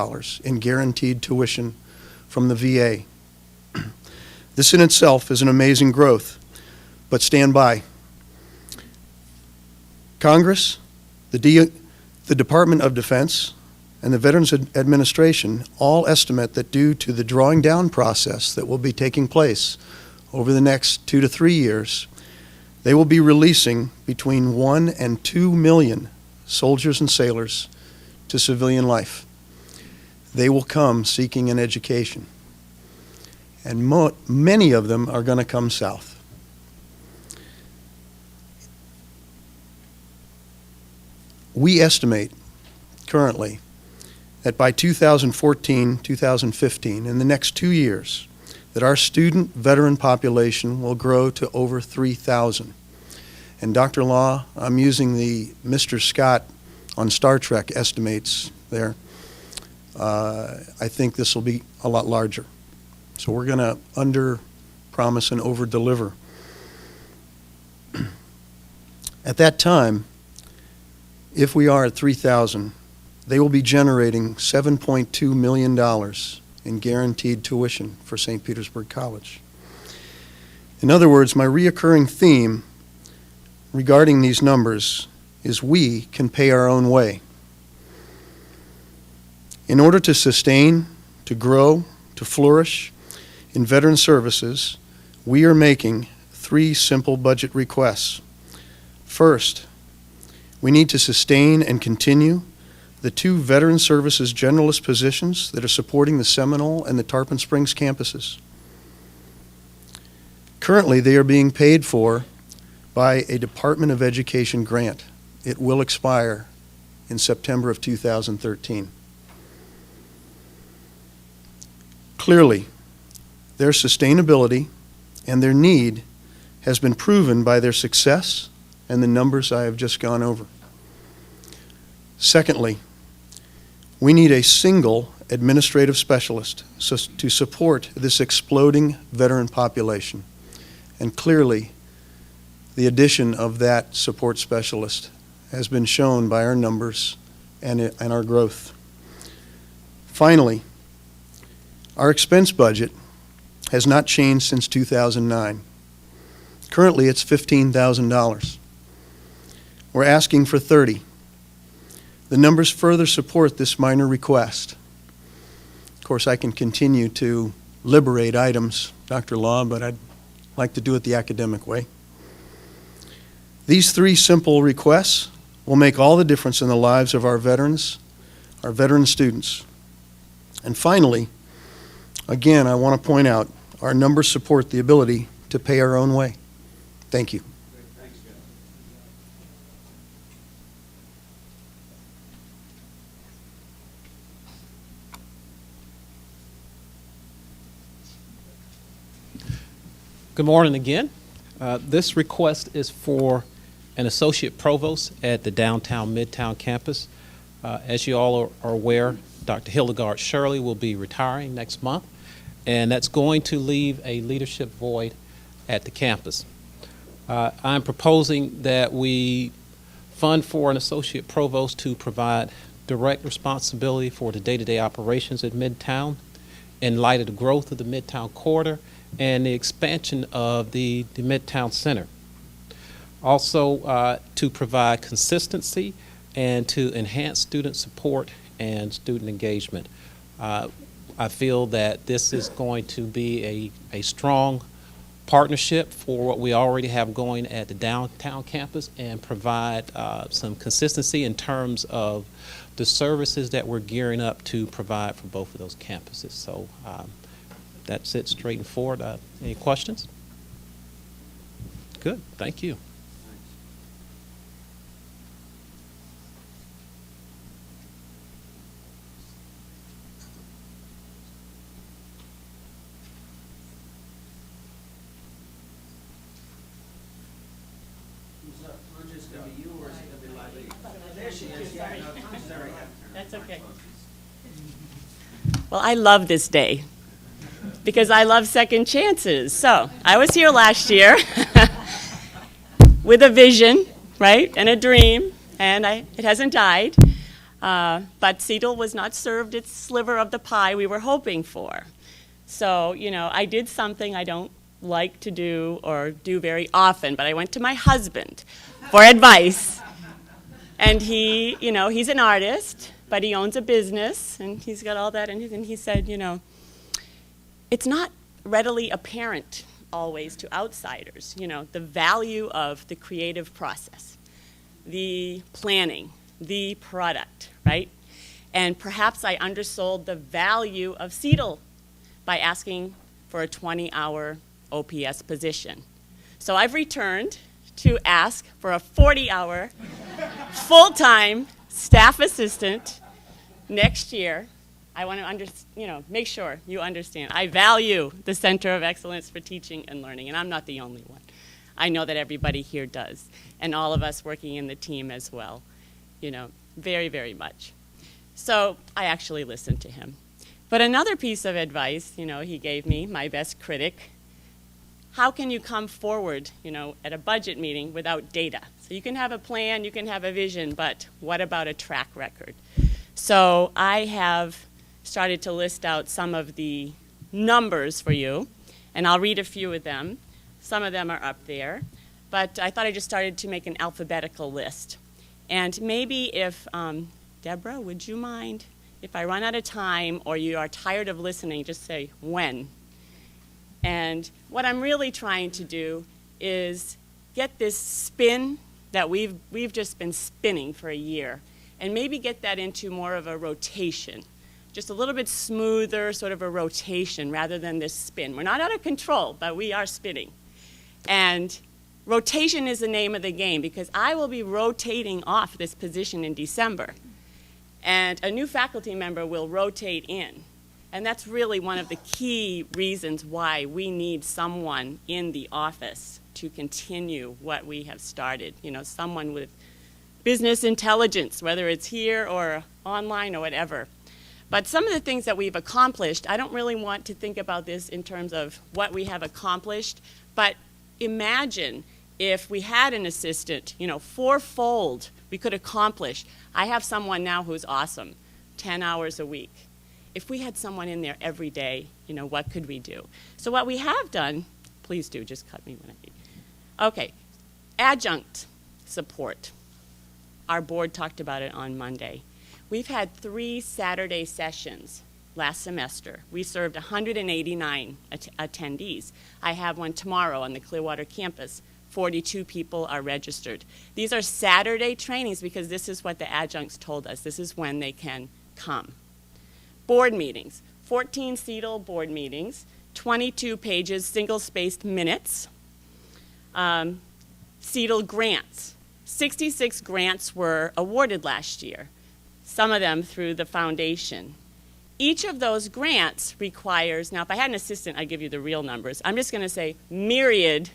in guaranteed tuition from the VA. This in itself is an amazing growth, but stand by. Congress, the Department of Defense, and the Veterans Administration all estimate that due to the drawing down process that will be taking place over the next 2 to 3 years, they will be releasing between 1 and 2 million soldiers and sailors to civilian life. They will come seeking an education, and many of them are going to come south. We estimate currently that by 2014, 2015, in the next 2 years, that our student veteran population will grow to over 3,000. And Dr. Law, I'm using the Mr. Scott on Star Trek estimates there. I think this will be a lot larger. So we're going to under-promise and over-deliver. At that time, if we are at 3,000, they will be generating $7.2 million in guaranteed tuition for St. Petersburg College. In other words, my reoccurring theme regarding these numbers is we can pay our own way. In order to sustain, to grow, to flourish in veteran services, we are making 3 simple budget requests. First, we need to sustain and continue the 2 veteran services generalist positions that are supporting the Seminole and the Tarpon Springs campuses. Currently, they are being paid for by a Department of Education grant. It will expire in September of 2013. Clearly, their sustainability and their need has been proven by their success and the numbers I have just gone over. Secondly, we need a single administrative specialist to support this exploding veteran population. And clearly, the addition of that support specialist has been shown by our numbers and our growth. Finally, our expense budget has not changed since 2009. Currently, it's $15,000. We're asking for $30,000. The numbers further support this minor request. Of course, I can continue to liberate items, Dr. Law, but I'd like to do it the academic way. These three simple requests will make all the difference in the lives of our veterans students. And finally, again, I want to point out our numbers support the ability to pay our own way. Thank you. Good morning again. This request is for an associate provost at the downtown Midtown campus. As you all are aware, Dr. Hildegard Shirley will be retiring next month, and that's going to leave a leadership void at the campus. I'm proposing that we fund for an associate provost to provide direct responsibility for the day-to-day operations at Midtown in light of the growth of the Midtown corridor and the expansion of the Midtown Center. Also, to provide consistency and to enhance student support and student engagement. I feel that this is going to be a strong partnership for what we already have going at the downtown campus and provide some consistency in terms of the services that we're gearing up to provide for both of those campuses. So that's it, straight and forward. Any questions? Good, thank you. That's okay. Well, I love this day because I love second chances. So I was here last year with a vision, right, and a dream, and it hasn't died. But CETL was not served its sliver of the pie we were hoping for. So, you know, I did something I don't like to do or do very often, but I went to my husband for advice. And he, you know, he's an artist, but he owns a business, and he's got all that, and he said, you know, it's not readily apparent always to outsiders, you know, the value of the creative process, the planning, the product, right? And perhaps I undersold the value of CETL by asking for a 20-hour OPS position. So I've returned to ask for a 40-hour full-time staff assistant next year. I want to make sure you understand. I value the Center of Excellence for Teaching and Learning, and I'm not the only one. I know that everybody here does, and all of us working in the team as well, you know, very, very much. So I actually listened to him. But another piece of advice, you know, he gave me, my best critic, how can you come forward, you know, at a budget meeting without data? So you can have a plan, you can have a vision, but what about a track record? So I have started to list out some of the numbers for you, and I'll read a few of them. Some of them are up there, but I thought I just started to make an alphabetical list. And maybe if, Deborah, would you mind if I run out of time or you are tired of listening, just say when. And what I'm really trying to do is get this spin that we've just been spinning for a year, and maybe get that into more of a rotation, just a little bit smoother sort of a rotation rather than this spin. We're not out of control, but we are spinning. And rotation is the name of the game because I will be rotating off this position in December, and a new faculty member will rotate in. And that's really one of the key reasons why we need someone in the office to continue what we have started. You know, someone with business intelligence, whether it's here or online or whatever. But some of the things that we've accomplished, I don't really want to think about this in terms of what we have accomplished, but imagine if we had an assistant, you know, fourfold we could accomplish. I have someone now who's awesome, 10 hours a week. If we had someone in there every day, you know, what could we do? So what we have done, please do, just cut me when I need. Okay, adjunct support. Our board talked about it on Monday. We've had 3 Saturday sessions last semester. We served 189 attendees. I have one tomorrow on the Clearwater campus 42 people are registered. These are Saturday trainings because this is what the adjuncts told us. This is when they can come. Board meetings, 14 CETL board meetings, 22 pages, single-spaced minutes. CETL grants. 66 grants were awarded last year, some of them through the foundation. Each of those grants requires, now if I had an assistant, I'd give you the real numbers. I'm just going to say myriad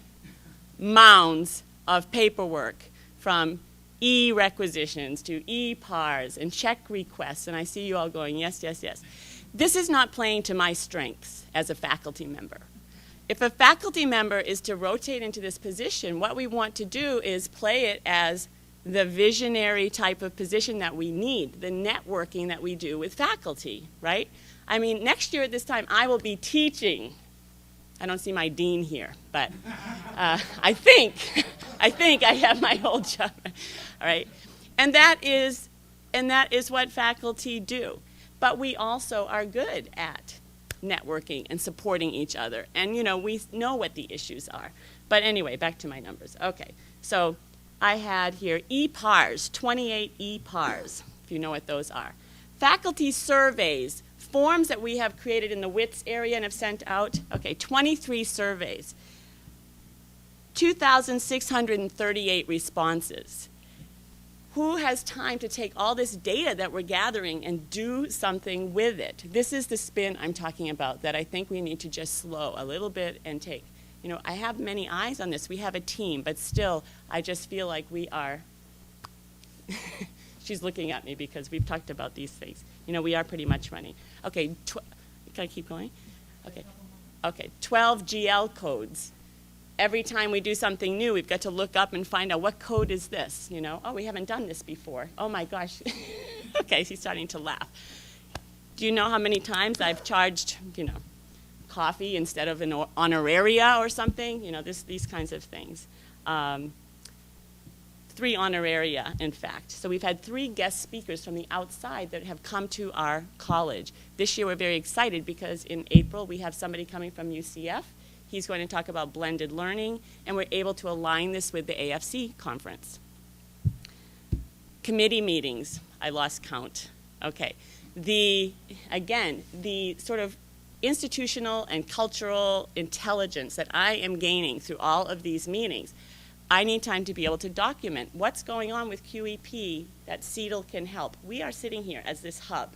mounds of paperwork, from e-requisitions to e-PARs and check requests, and I see you all going, yes, yes, yes. This is not playing to my strengths as a faculty member. If a faculty member is to rotate into this position, what we want to do is play it as the visionary type of position that we need, the networking that we do with faculty, right? I mean, next year at this time, I will be teaching. I don't see my dean here, but I think I have my old job, all right? And that is what faculty do. But we also are good at networking and supporting each other. And, you know, we know what the issues are. But anyway, back to my numbers. Okay, so I had here e-PARs, 28 e-PARs, if you know what those are. Faculty surveys, forms that we have created in the WITS area and have sent out. Okay, 23 surveys, 2,638 responses. Who has time to take all this data that we're gathering and do something with it? This is the spin I'm talking about that I think we need to just slow a little bit and take. You know, I have many eyes on this. We have a team, but still, I just feel like we are, she's looking at me because we've talked about these things. You know, we are pretty much running. Okay, can I keep going? Okay, okay, 12 GL codes. Every time we do something new, we've got to look up and find out what code is this, you know? Oh, we haven't done this before. Oh my gosh. Okay, he's starting to laugh. Do you know how many times I've charged, you know, coffee instead of an honoraria or something? You know, these kinds of things. 3 honoraria, in fact. So we've had 3 guest speakers from the outside that have come to our college. This year we're very excited because in April we have somebody coming from UCF. He's going to talk about blended learning, and we're able to align this with the AFC conference. Committee meetings, I lost count. Okay, again, the sort of institutional and cultural intelligence that I am gaining through all of these meetings, I need time to be able to document what's going on with QEP that CETL can help. We are sitting here as this hub,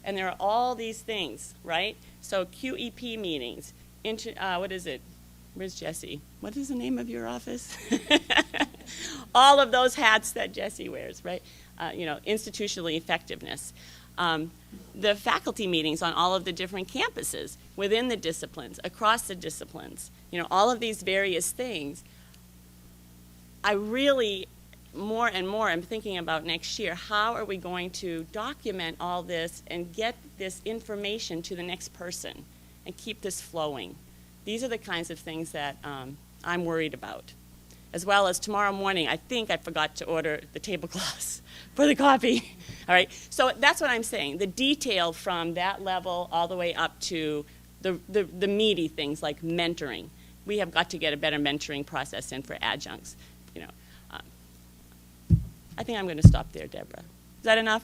and there are all these things, right? So QEP meetings, what is it? Where's Jesse? What is the name of your office? All of those hats that Jesse wears, right? You know, institutional effectiveness. The faculty meetings on all of the different campuses, within the disciplines, across the disciplines, you know, all of these various things. I really, more and more, I'm thinking about next year, how are we going to document all this and get this information to the next person and keep this flowing? These are the kinds of things that I'm worried about. As well as tomorrow morning, I think I forgot to order the tablecloths for the coffee. All right, so that's what I'm saying. The detail from that level all the way up to the meaty things like mentoring. We have got to get a better mentoring process in for adjuncts. You know, I think I'm going to stop there, Deborah. Is that enough?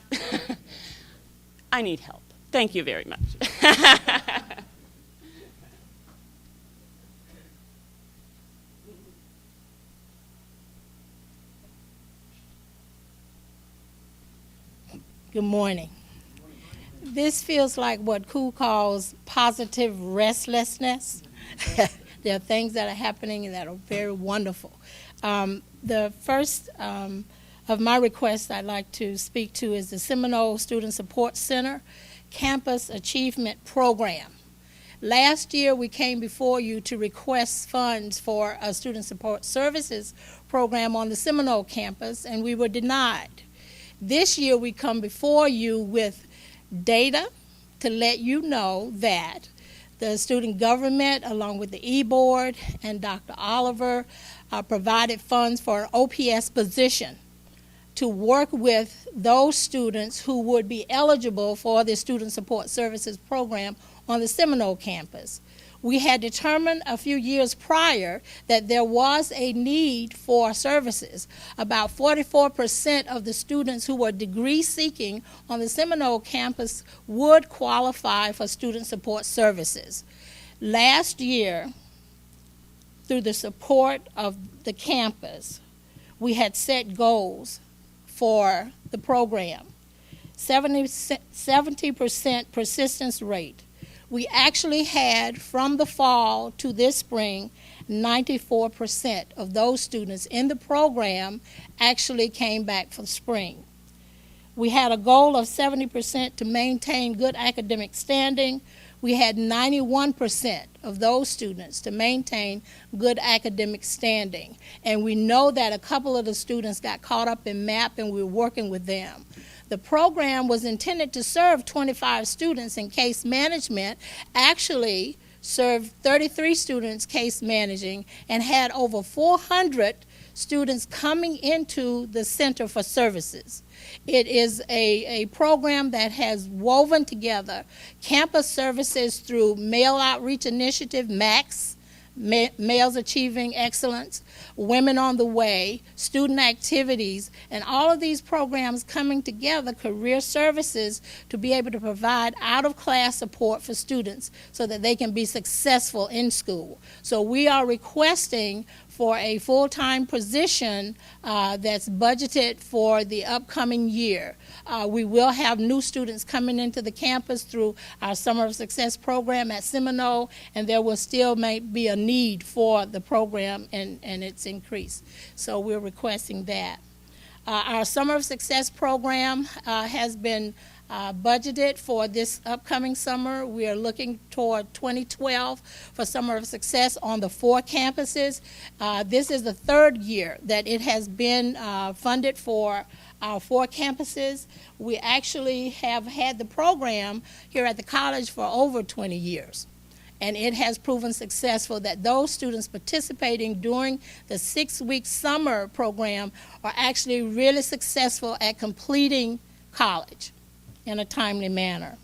I need help. Thank you very much. Good morning. This feels like what Koo calls positive restlessness. There are things that are happening that are very wonderful. The first of my requests I'd like to speak to is the Seminole Student Support Center Campus Achievement Program. Last year we came before you to request funds for a student support services program on the Seminole campus, and we were denied. This year we come before you with data to let you know that the student government, along with the e-board and Dr. Oliver, provided funds for an OPS position to work with those students who would be eligible for the student support services program on the Seminole campus. We had determined a few years prior that there was a need for services. About 44% of the students who were degree seeking on the Seminole campus would qualify for student support services. Last year, through the support of the campus, we had set goals for the program. 70% persistence rate. We actually had, from the fall to this spring, 94% of those students in the program actually came back for spring. We had a goal of 70% to maintain good academic standing. We had 91% of those students to maintain good academic standing. And we know that a couple of the students got caught up in MAP, and we're working with them. The program was intended to serve 25 students in case management, actually served 33 students case managing, and had over 400 students coming into the Center for Services. It is a program that has woven together campus services through Male Outreach Initiative, MAX, Males Achieving Excellence, Women on the Way, student activities, and all of these programs coming together, career services, to be able to provide out-of-class support for students so that they can be successful in school. So we are requesting for a full-time position that's budgeted for the upcoming year. We will have new students coming into the campus through our Summer of Success program at Seminole, and there will still may be a need for the program and its increase. So we're requesting that. Our Summer of Success program has been budgeted for this upcoming summer. We are looking toward 2012 for Summer of Success on the 4 campuses. This is the 3rd year that it has been funded for our 4 campuses. We actually have had the program here at the college for over 20 years. And it has proven successful that those students participating during the 6-week summer program are actually really successful at completing college in a timely manner.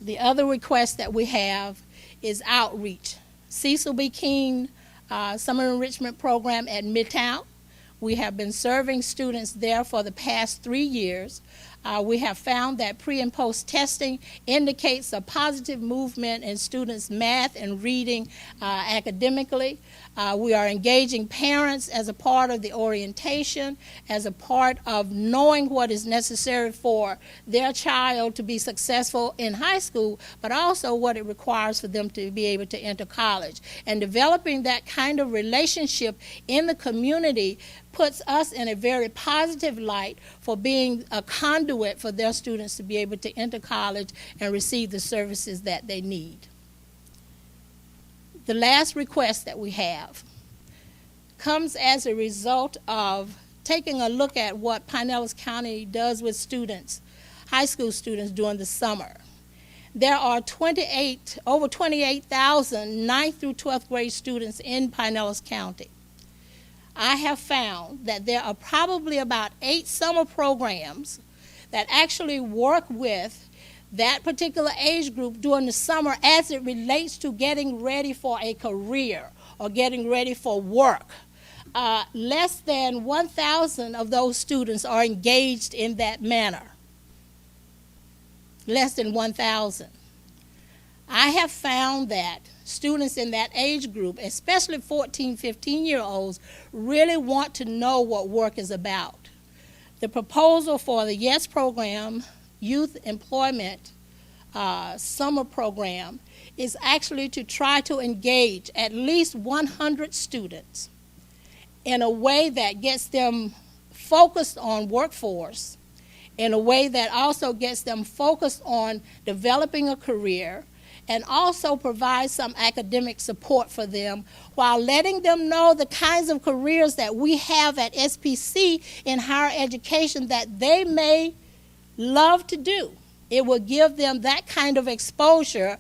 The other request that we have is outreach. Cecil B. King Summer Enrichment Program at Midtown. We have been serving students there for the past 3 years. We have found that pre and post testing indicates a positive movement in students' math and reading academically. We are engaging parents as a part of the orientation, as a part of knowing what is necessary for their child to be successful in high school, but also what it requires for them to be able to enter college. And developing that kind of relationship in the community puts us in a very positive light for being a conduit for their students to be able to enter college and receive the services that they need. The last request that we have comes as a result of taking a look at what Pinellas County does with students, high school students, during the summer. There are over 28,000 9th through 12th grade students in Pinellas County. I have found that there are probably about 8 summer programs that actually work with that particular age group during the summer as it relates to getting ready for a career or getting ready for work. Less than 1,000 of those students are engaged in that manner. Less than 1,000. I have found that students in that age group, especially 14, 15-year-olds, really want to know what work is about. The proposal for the YES program, Youth Employment Summer Program, is actually to try to engage at least 100 students in a way that gets them focused on workforce, in a way that also gets them focused on developing a career, and also provide some academic support for them while letting them know the kinds of careers that we have at SPC in higher education that they may love to do. It will give them that kind of exposure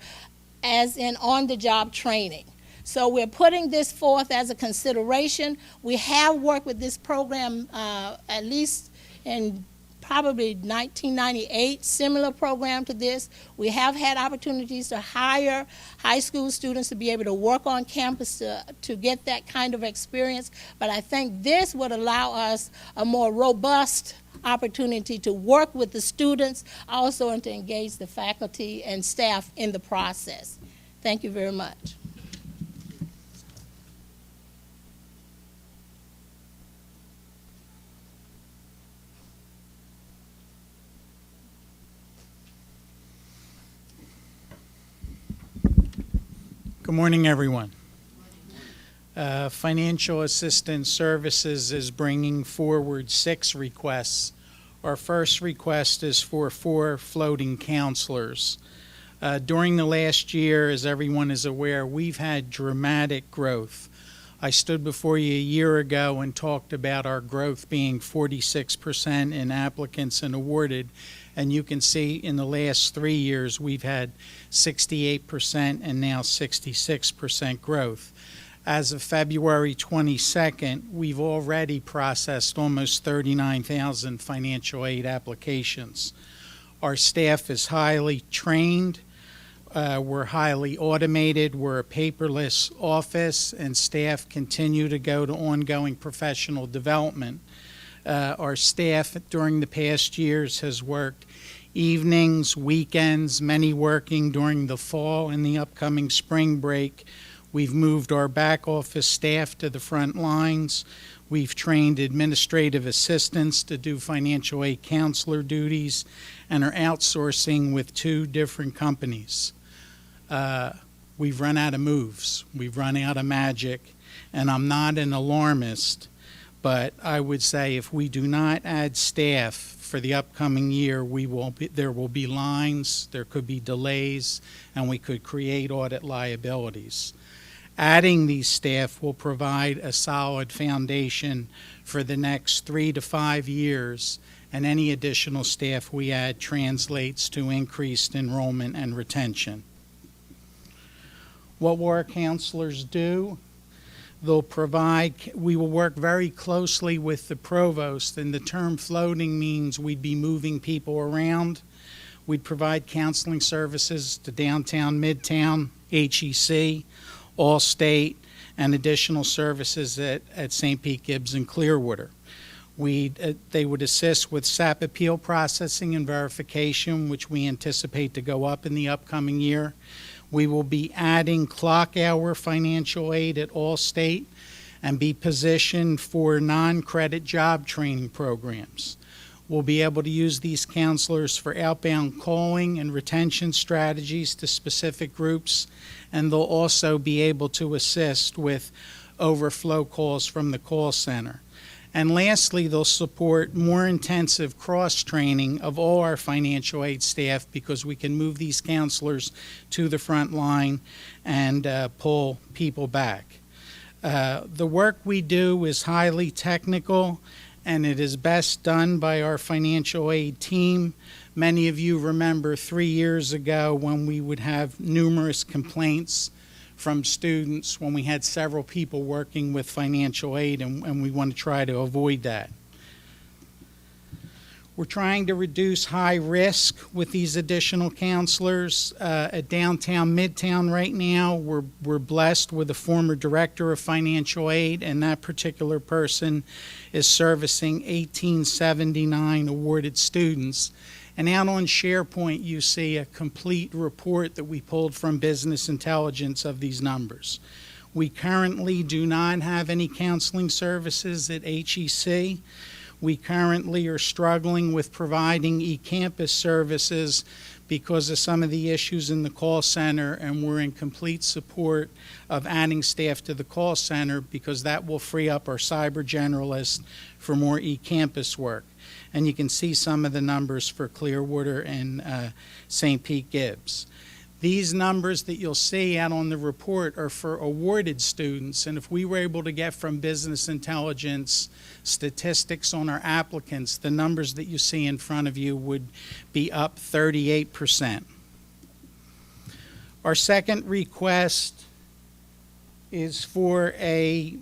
as in on-the-job training. So we're putting this forth as a consideration. We have worked with this program at least in probably 1998, similar program to this. We have had opportunities to hire high school students to be able to work on campus to get that kind of experience, but I think this would allow us a more robust opportunity to work with the students also and to engage the faculty and staff in the process. Thank you very much. Good morning, everyone. Financial Assistance Services is bringing forward 6 requests. Our first request is for 4 floating counselors. During the last year, as everyone is aware, we've had dramatic growth. I stood before you a year ago and talked about our growth being 46% in applicants and awarded, and you can see in the last 3 years we've had 68% and now 66% growth. As of February 22nd, we've already processed almost 39,000 financial aid applications. Our staff is highly trained. We're highly automated. We're a paperless office, and staff continue to go to ongoing professional development. Our staff during the past years has worked evenings, weekends, many working during the fall and the upcoming spring break. We've moved our back office staff to the front lines. We've trained administrative assistants to do financial aid counselor duties and are outsourcing with 2 different companies. We've run out of moves. We've run out of magic. And I'm not an alarmist, but I would say if we do not add staff for the upcoming year, there will be lines, there could be delays, and we could create audit liabilities. Adding these staff will provide a solid foundation for the next 3 to 5 years, and any additional staff we add translates to increased enrollment and retention. What will our counselors do? We will work very closely with the provost, and the term floating means we'd be moving people around. We'd provide counseling services to downtown, Midtown, HEC, Allstate, and additional services at St. Pete, Gibbs, and Clearwater. They would assist with SAP appeal processing and verification, which we anticipate to go up in the upcoming year. We will be adding clock hour financial aid at Allstate and be positioned for non-credit job training programs. We'll be able to use these counselors for outbound calling and retention strategies to specific groups, and they'll also be able to assist with overflow calls from the call center. And lastly, they'll support more intensive cross-training of all our financial aid staff because we can move these counselors to the front line and pull people back. The work we do is highly technical, and it is best done by our financial aid team. Many of you remember 3 years ago when we would have numerous complaints from students when we had several people working with financial aid, and we want to try to avoid that. We're trying to reduce high risk with these additional counselors. At downtown Midtown right now, we're blessed with a former director of financial aid, and that particular person is servicing 1879 awarded students. And out on SharePoint, you see a complete report that we pulled from Business Intelligence of these numbers. We currently do not have any counseling services at HEC. We currently are struggling with providing eCampus services because of some of the issues in the call center, and we're in complete support of adding staff to the call center because that will free up our cyber generalists for more eCampus work. And you can see some of the numbers for Clearwater and St. Pete Gibbs. These numbers that you'll see out on the report are for awarded students, and if we were able to get from Business Intelligence statistics on our applicants, the numbers that you see in front of you would be up 38%. Our second request is for a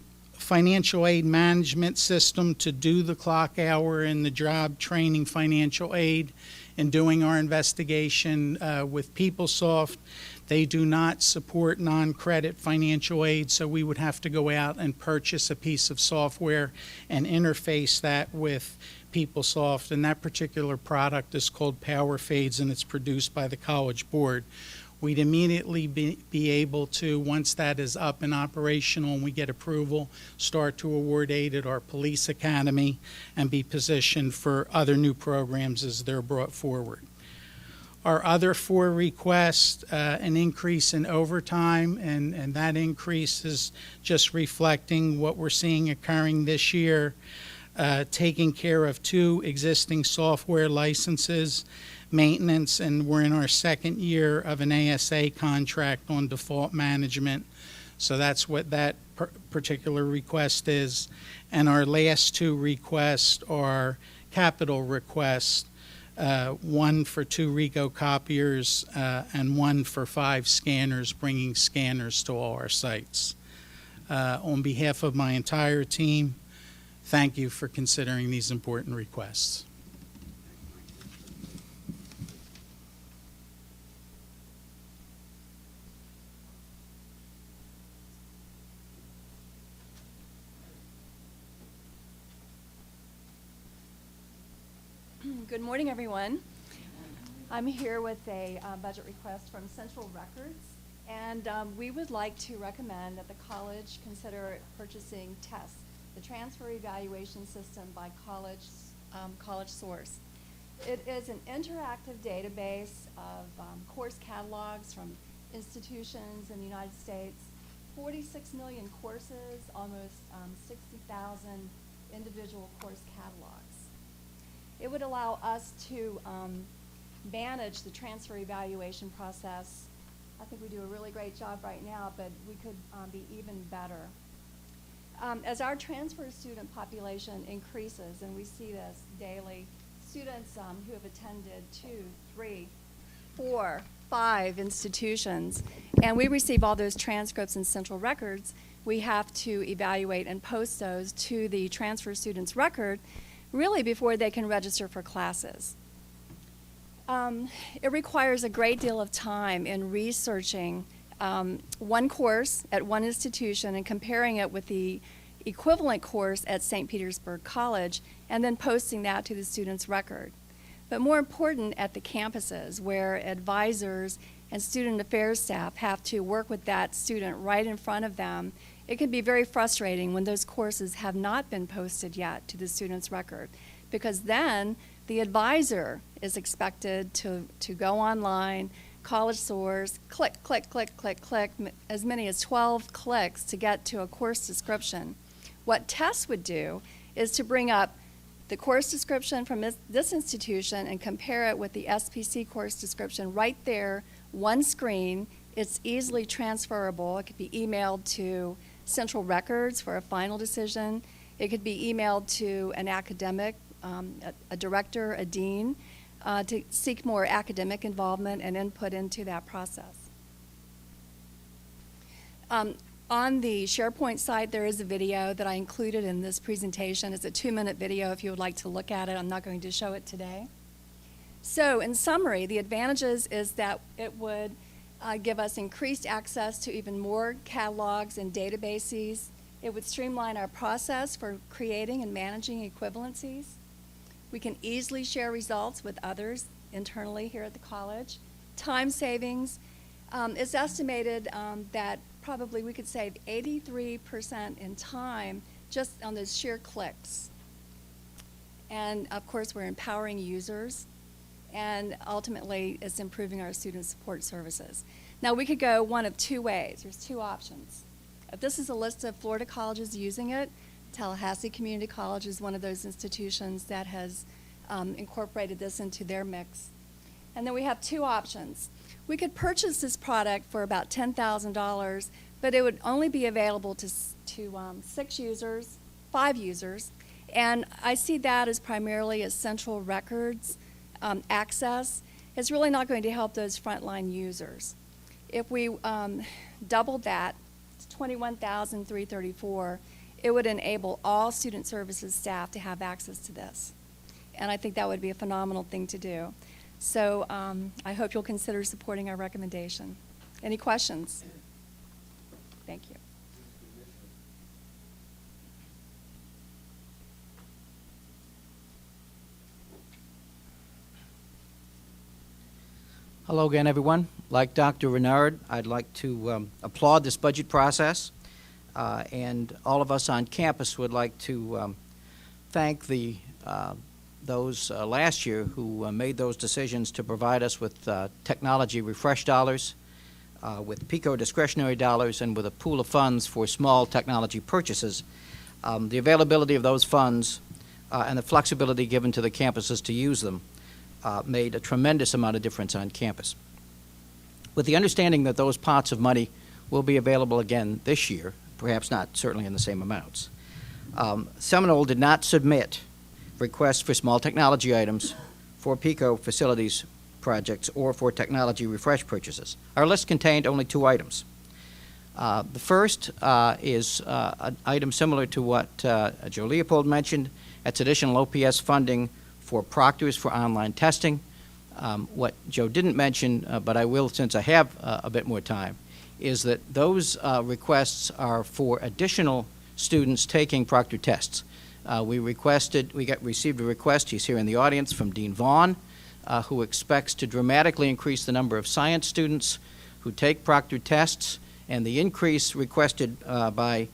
financial aid management system to do the clock hour and the job training financial aid and doing our investigation with PeopleSoft. They do not support non-credit financial aid, so we would have to go out and purchase a piece of software and interface that with PeopleSoft, and that particular product is called PowerFades, and it's produced by the College Board. We'd immediately be able to, once that is up and operational and we get approval, start to award aid at our police academy and be positioned for other new programs as they're brought forward. Our other 4 requests, an increase in overtime, and that increase is just reflecting what we're seeing occurring this year, taking care of 2 existing software licenses, maintenance, and we're in our 2nd year of an ASA contract on default management. So that's what that particular request is. And our last 2 requests are capital requests, 1 for 2 Ricoh copiers and 1 for 5 scanners, bringing scanners to all our sites. On behalf of my entire team, thank you for considering these important requests. Good morning, everyone. I'm here with a budget request from Central Records, and we would like to recommend that the college consider purchasing TESS, the Transfer Evaluation System by College Source. It is an interactive database of course catalogs from institutions in the United States, 46 million courses, almost 60,000 individual course catalogs. It would allow us to manage the transfer evaluation process. I think we do a really great job right now, but we could be even better. As our transfer student population increases, and we see this daily, students who have attended 2, 3, 4, 5 institutions, and we receive all those transcripts in Central Records, we have to evaluate and post those to the transfer student's record really before they can register for classes. It requires a great deal of time in researching one course at one institution and comparing it with the equivalent course at St. Petersburg College and then posting that to the student's record. But more important, at the campuses where advisors and student affairs staff have to work with that student right in front of them, it can be very frustrating when those courses have not been posted yet to the student's record, because then the advisor is expected to go online, College Source, click, click, click, click, click, as many as 12 clicks to get to a course description. What TESS would do is to bring up the course description from this institution and compare it with the SPC course description right there, one screen. It's easily transferable. It could be emailed to Central Records for a final decision. It could be emailed to an academic, a director, a dean, to seek more academic involvement and input into that process. On the SharePoint site, there is a video that I included in this presentation. It's a 2-minute video if you would like to look at it. I'm not going to show it today. So in summary, the advantages is that it would give us increased access to even more catalogs and databases. It would streamline our process for creating and managing equivalencies. We can easily share results with others internally here at the college. Time savings. It's estimated that probably we could save 83% in time just on those sheer clicks. And of course, we're empowering users, and ultimately it's improving our student support services. Now we could go one of 2 ways. There's 2 options. If this is a list of Florida colleges using it, Tallahassee Community College is one of those institutions that has incorporated this into their mix. And then we have 2 options. We could purchase this product for about $10,000, but it would only be available to 6 users, 5 users, and I see that as primarily as Central Records access. It's really not going to help those frontline users. If we doubled that, it's $21,334, it would enable all student services staff to have access to this. And I think that would be a phenomenal thing to do. So I hope you'll consider supporting our recommendation. Any questions? Thank you. Hello again, everyone. Like Dr. Renard, I'd like to applaud this budget process, and all of us on campus would like to thank those last year who made those decisions to provide us with technology refresh dollars, with PICO discretionary dollars, and with a pool of funds for small technology purchases. The availability of those funds and the flexibility given to the campuses to use them made a tremendous amount of difference on campus. With the understanding that those pots of money will be available again this year, perhaps not certainly in the same amounts, Seminole did not submit requests for small technology items for PICO facilities projects or for technology refresh purchases. Our list contained only 2 items. The first is an item similar to what Joe Leopold mentioned. That's additional OPS funding for proctors for online testing. What Joe didn't mention, but I will since I have a bit more time, is that those requests are for additional students taking proctor tests. We received a request, he's here in the audience, from Dean Vaughn, who expects to dramatically increase the number of science students who take proctor tests, and the increase requested by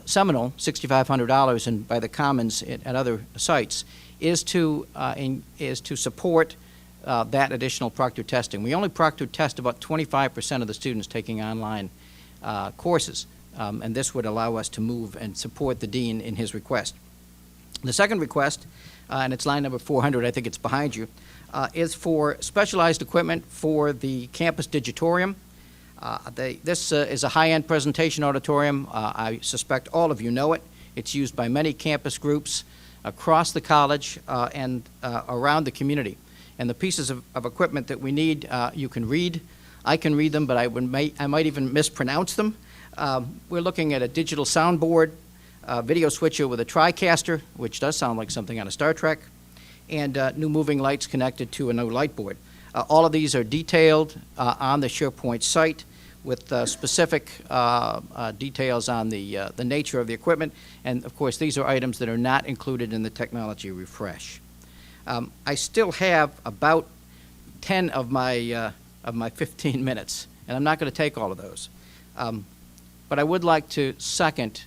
Seminole, $6,500, and by the Commons at other sites, is to support that additional proctor testing. We only proctor test about 25% of the students taking online courses, and this would allow us to move and support the dean in his request. The second request, and it's line number 400, I think it's behind you, is for specialized equipment for the campus digitorium. This is a high-end presentation auditorium. I suspect all of you know it. It's used by many campus groups across the college and around the community. And the pieces of equipment that we need, you can read. I can read them, but I might even mispronounce them. We're looking at a digital soundboard, video switcher with a TriCaster, which does sound like something on a Star Trek, and new moving lights connected to a new light board. All of these are detailed on the SharePoint site with specific details on the nature of the equipment, and of course these are items that are not included in the technology refresh. I still have about 10 of my 15 minutes, and I'm not going to take all of those. But I would like to second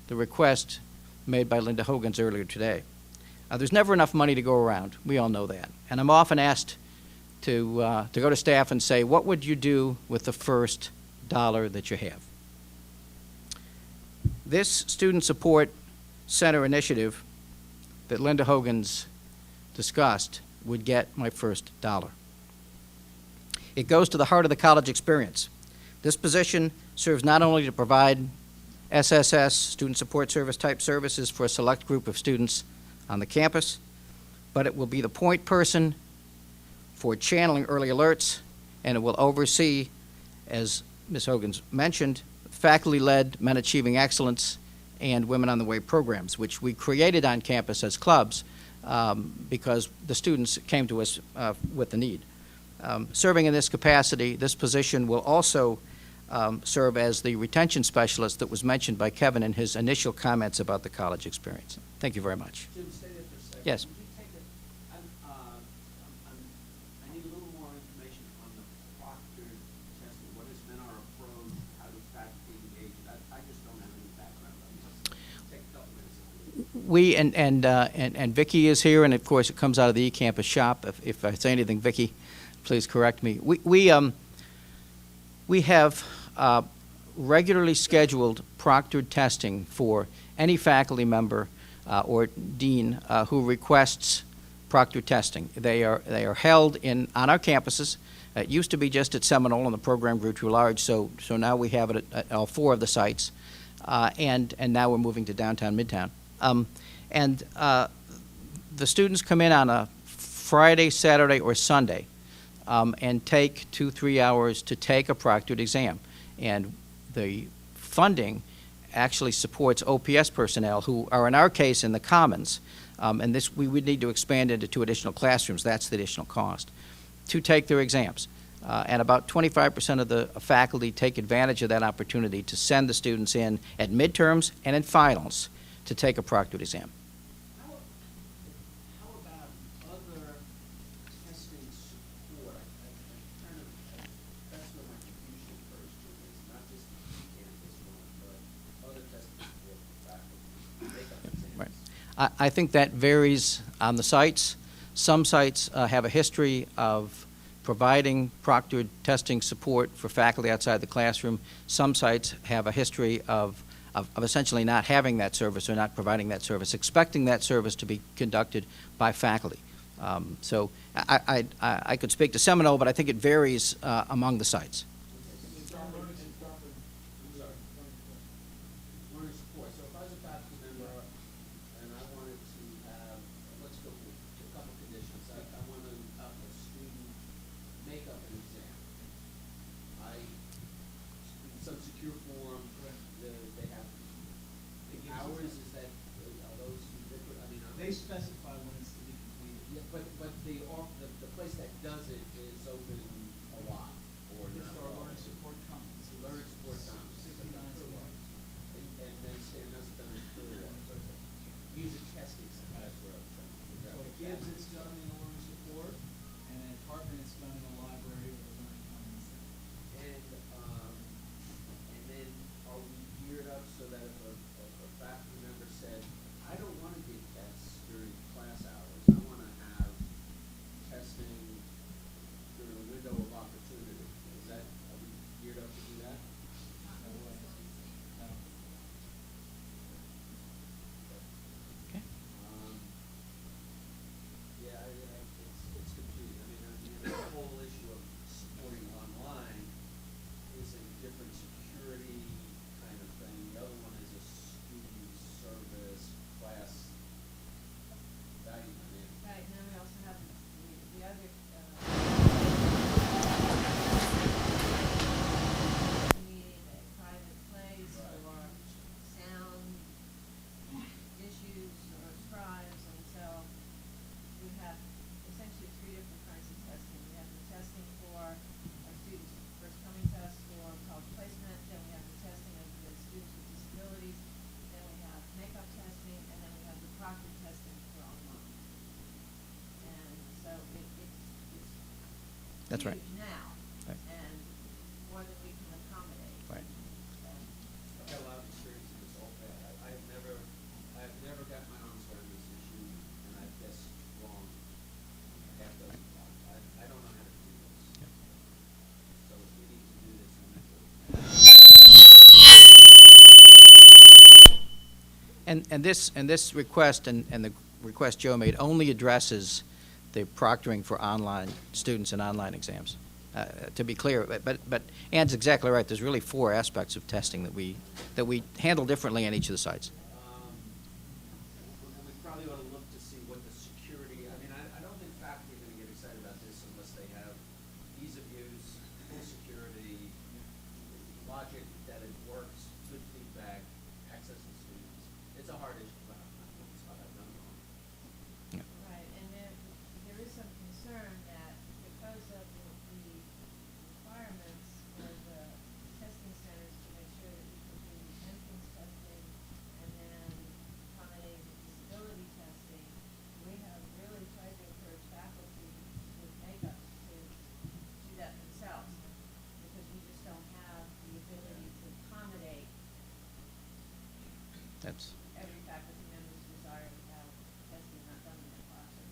the request made by Linda Hogans earlier today. There's never enough money to go around. We all know that. And I'm often asked to go to staff and say, what would you do with the first dollar that you have? This Student Support Center initiative that Linda Hogans discussed would get my first dollar. It goes to the heart of the college experience. This position serves not only to provide SSS, student support service type services for a select group of students on the campus, but it will be the point person for channeling early alerts, and it will oversee, as Ms. Hogans mentioned, faculty-led Men Achieving Excellence and Women on the Way programs, which we created on campus as clubs because the students came to us with the need. Serving in this capacity, this position will also serve as the retention specialist that was mentioned by Kevin in his initial comments about the college experience. Thank you very much. Jim, stay there for a second. Yes. Would you take I need a little more information on the proctor testing. What has been our approach? How do faculty engage? I just don't have any background on this. Take a couple minutes. We and Vicki is here, and of course it comes out of the eCampus shop. If I say anything, Vicki, please correct me. We have regularly scheduled proctored testing for any faculty member or dean who requests proctor testing. They are held on our campuses. It used to be just at Seminole, and the program grew too large, so now we have it at all 4 of the sites, and now we're moving to downtown Midtown. The students come in on a Friday, Saturday, or Sunday and take 2-3 hours to take a proctored exam. And the funding actually supports OPS personnel who are, in our case, in the Commons. And this, we would need to expand into 2 additional classrooms. That's the additional cost to take their exams. And about 25% of the faculty take advantage of that opportunity to send the students in at midterms and in finals to take a proctored exam. How about other testing support? That's where my confusion occurs to, is not just the campus one, but other testing support for faculty, makeup exams. Right. I think that varies on the sites. Some sites have a history of providing proctored testing support for faculty outside the classroom. Some sites have a history of essentially not having that service or not providing that service, expecting that service to be conducted by faculty. So I could speak to Seminole, but I think it varies among the sites. Learning support. So if I was a faculty member and I wanted to have, let's go through a couple conditions. I want to have a student make up an exam. In some secure form, they have hours. Is that, are those different? I mean, They specify when it's to be completed. yeah, but the place that does it is open a lot, or It's not. our learning support conference. Learning support times. 69 hours. And then stand us done for music testing. That's where I'm trying to figure So out. at Gibbs, it's done in the learning support, and at Hartman, it's done in the library or the learning commons center. And then are we geared up so that if a faculty member said, I don't want to give tests during class hours, I want to have testing during a window of opportunity, are we geared up to do that? Okay. Yeah, it's confusing. I mean, the whole issue of supporting online is a different security kind of thing. The other one is a student service class value. I mean, Right, and then we also have the other, need a private place or sound issues or scribes, and so we have essentially 3 different kinds of testing. We have the testing for our students' first coming test for college placement, then we have the testing of the students with disabilities, then we have makeup testing, and then we have the proctor testing for online. And so it's That's right. huge now, Right. and more than we can accommodate. Right. I've had a lot of experience in this whole thing. I've never got my arms around this issue, and I've guessed wrong half dozen times. I don't know how to do this. So if we need to do this, we need to. And this request and the request Joe made only addresses the proctoring for online students and online exams. To be clear, but Ann's exactly right. There's really 4 aspects of testing that we handle differently on each of the sites. And we probably ought to look to see what the security, I mean, I don't think faculty are going to get excited about this unless they have ease of use, full security, logic that it works, good feedback, access to students. It's a hard issue, but it's not that done wrong. Right, and there is some concern that because of the requirements for the testing centers to make sure that we can do entrance testing and then accommodating disability testing, we have really tried to encourage faculty with makeup to do that themselves, because we just don't have the ability to accommodate That's every faculty member's desire to have testing not done in their classroom.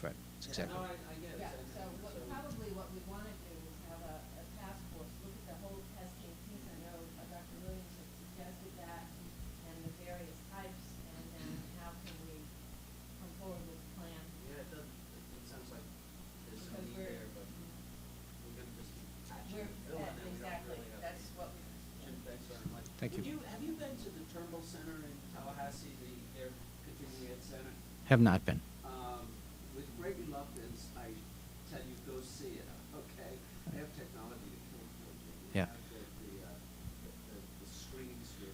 right. That's exactly. No, I get it. Yeah, so probably what we want to do is have a task force, look at the whole testing piece. I know Dr. Williams had suggested that, and the various types, and then how can we come forward with a plan? Yeah, it sounds like there's some Because need we're- there, but we're going to just be patching We're, and filling, and we don't exactly, really have. that's what we. Jim, thanks very much. Thank you. Have you been to the Turnbull Center in Tallahassee, their continuing ed center? Have not been. With great reluctance, I tell you, go see it, okay? They have technology to kill children. They Yeah. have the screens with,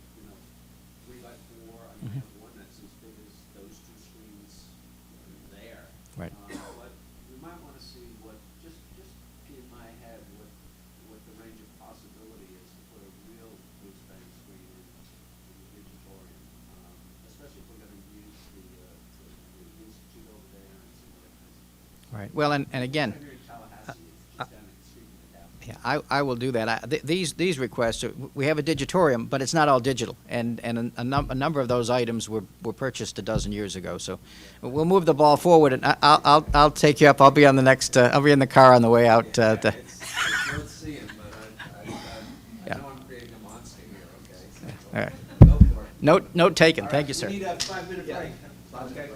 Well, and again, yeah, I will do that. These requests, we have a digitorium, but it's not all digital, and a number of those items were purchased a dozen years ago. So we'll move the ball forward, and I'll take you up. I'll be on the next. I'll be in the car on the way out. It's worth seeing, but I know I'm creating a monster here. Okay. All right. Go for it. Note taken. Thank you, sir. We need a 5-minute break. Okay.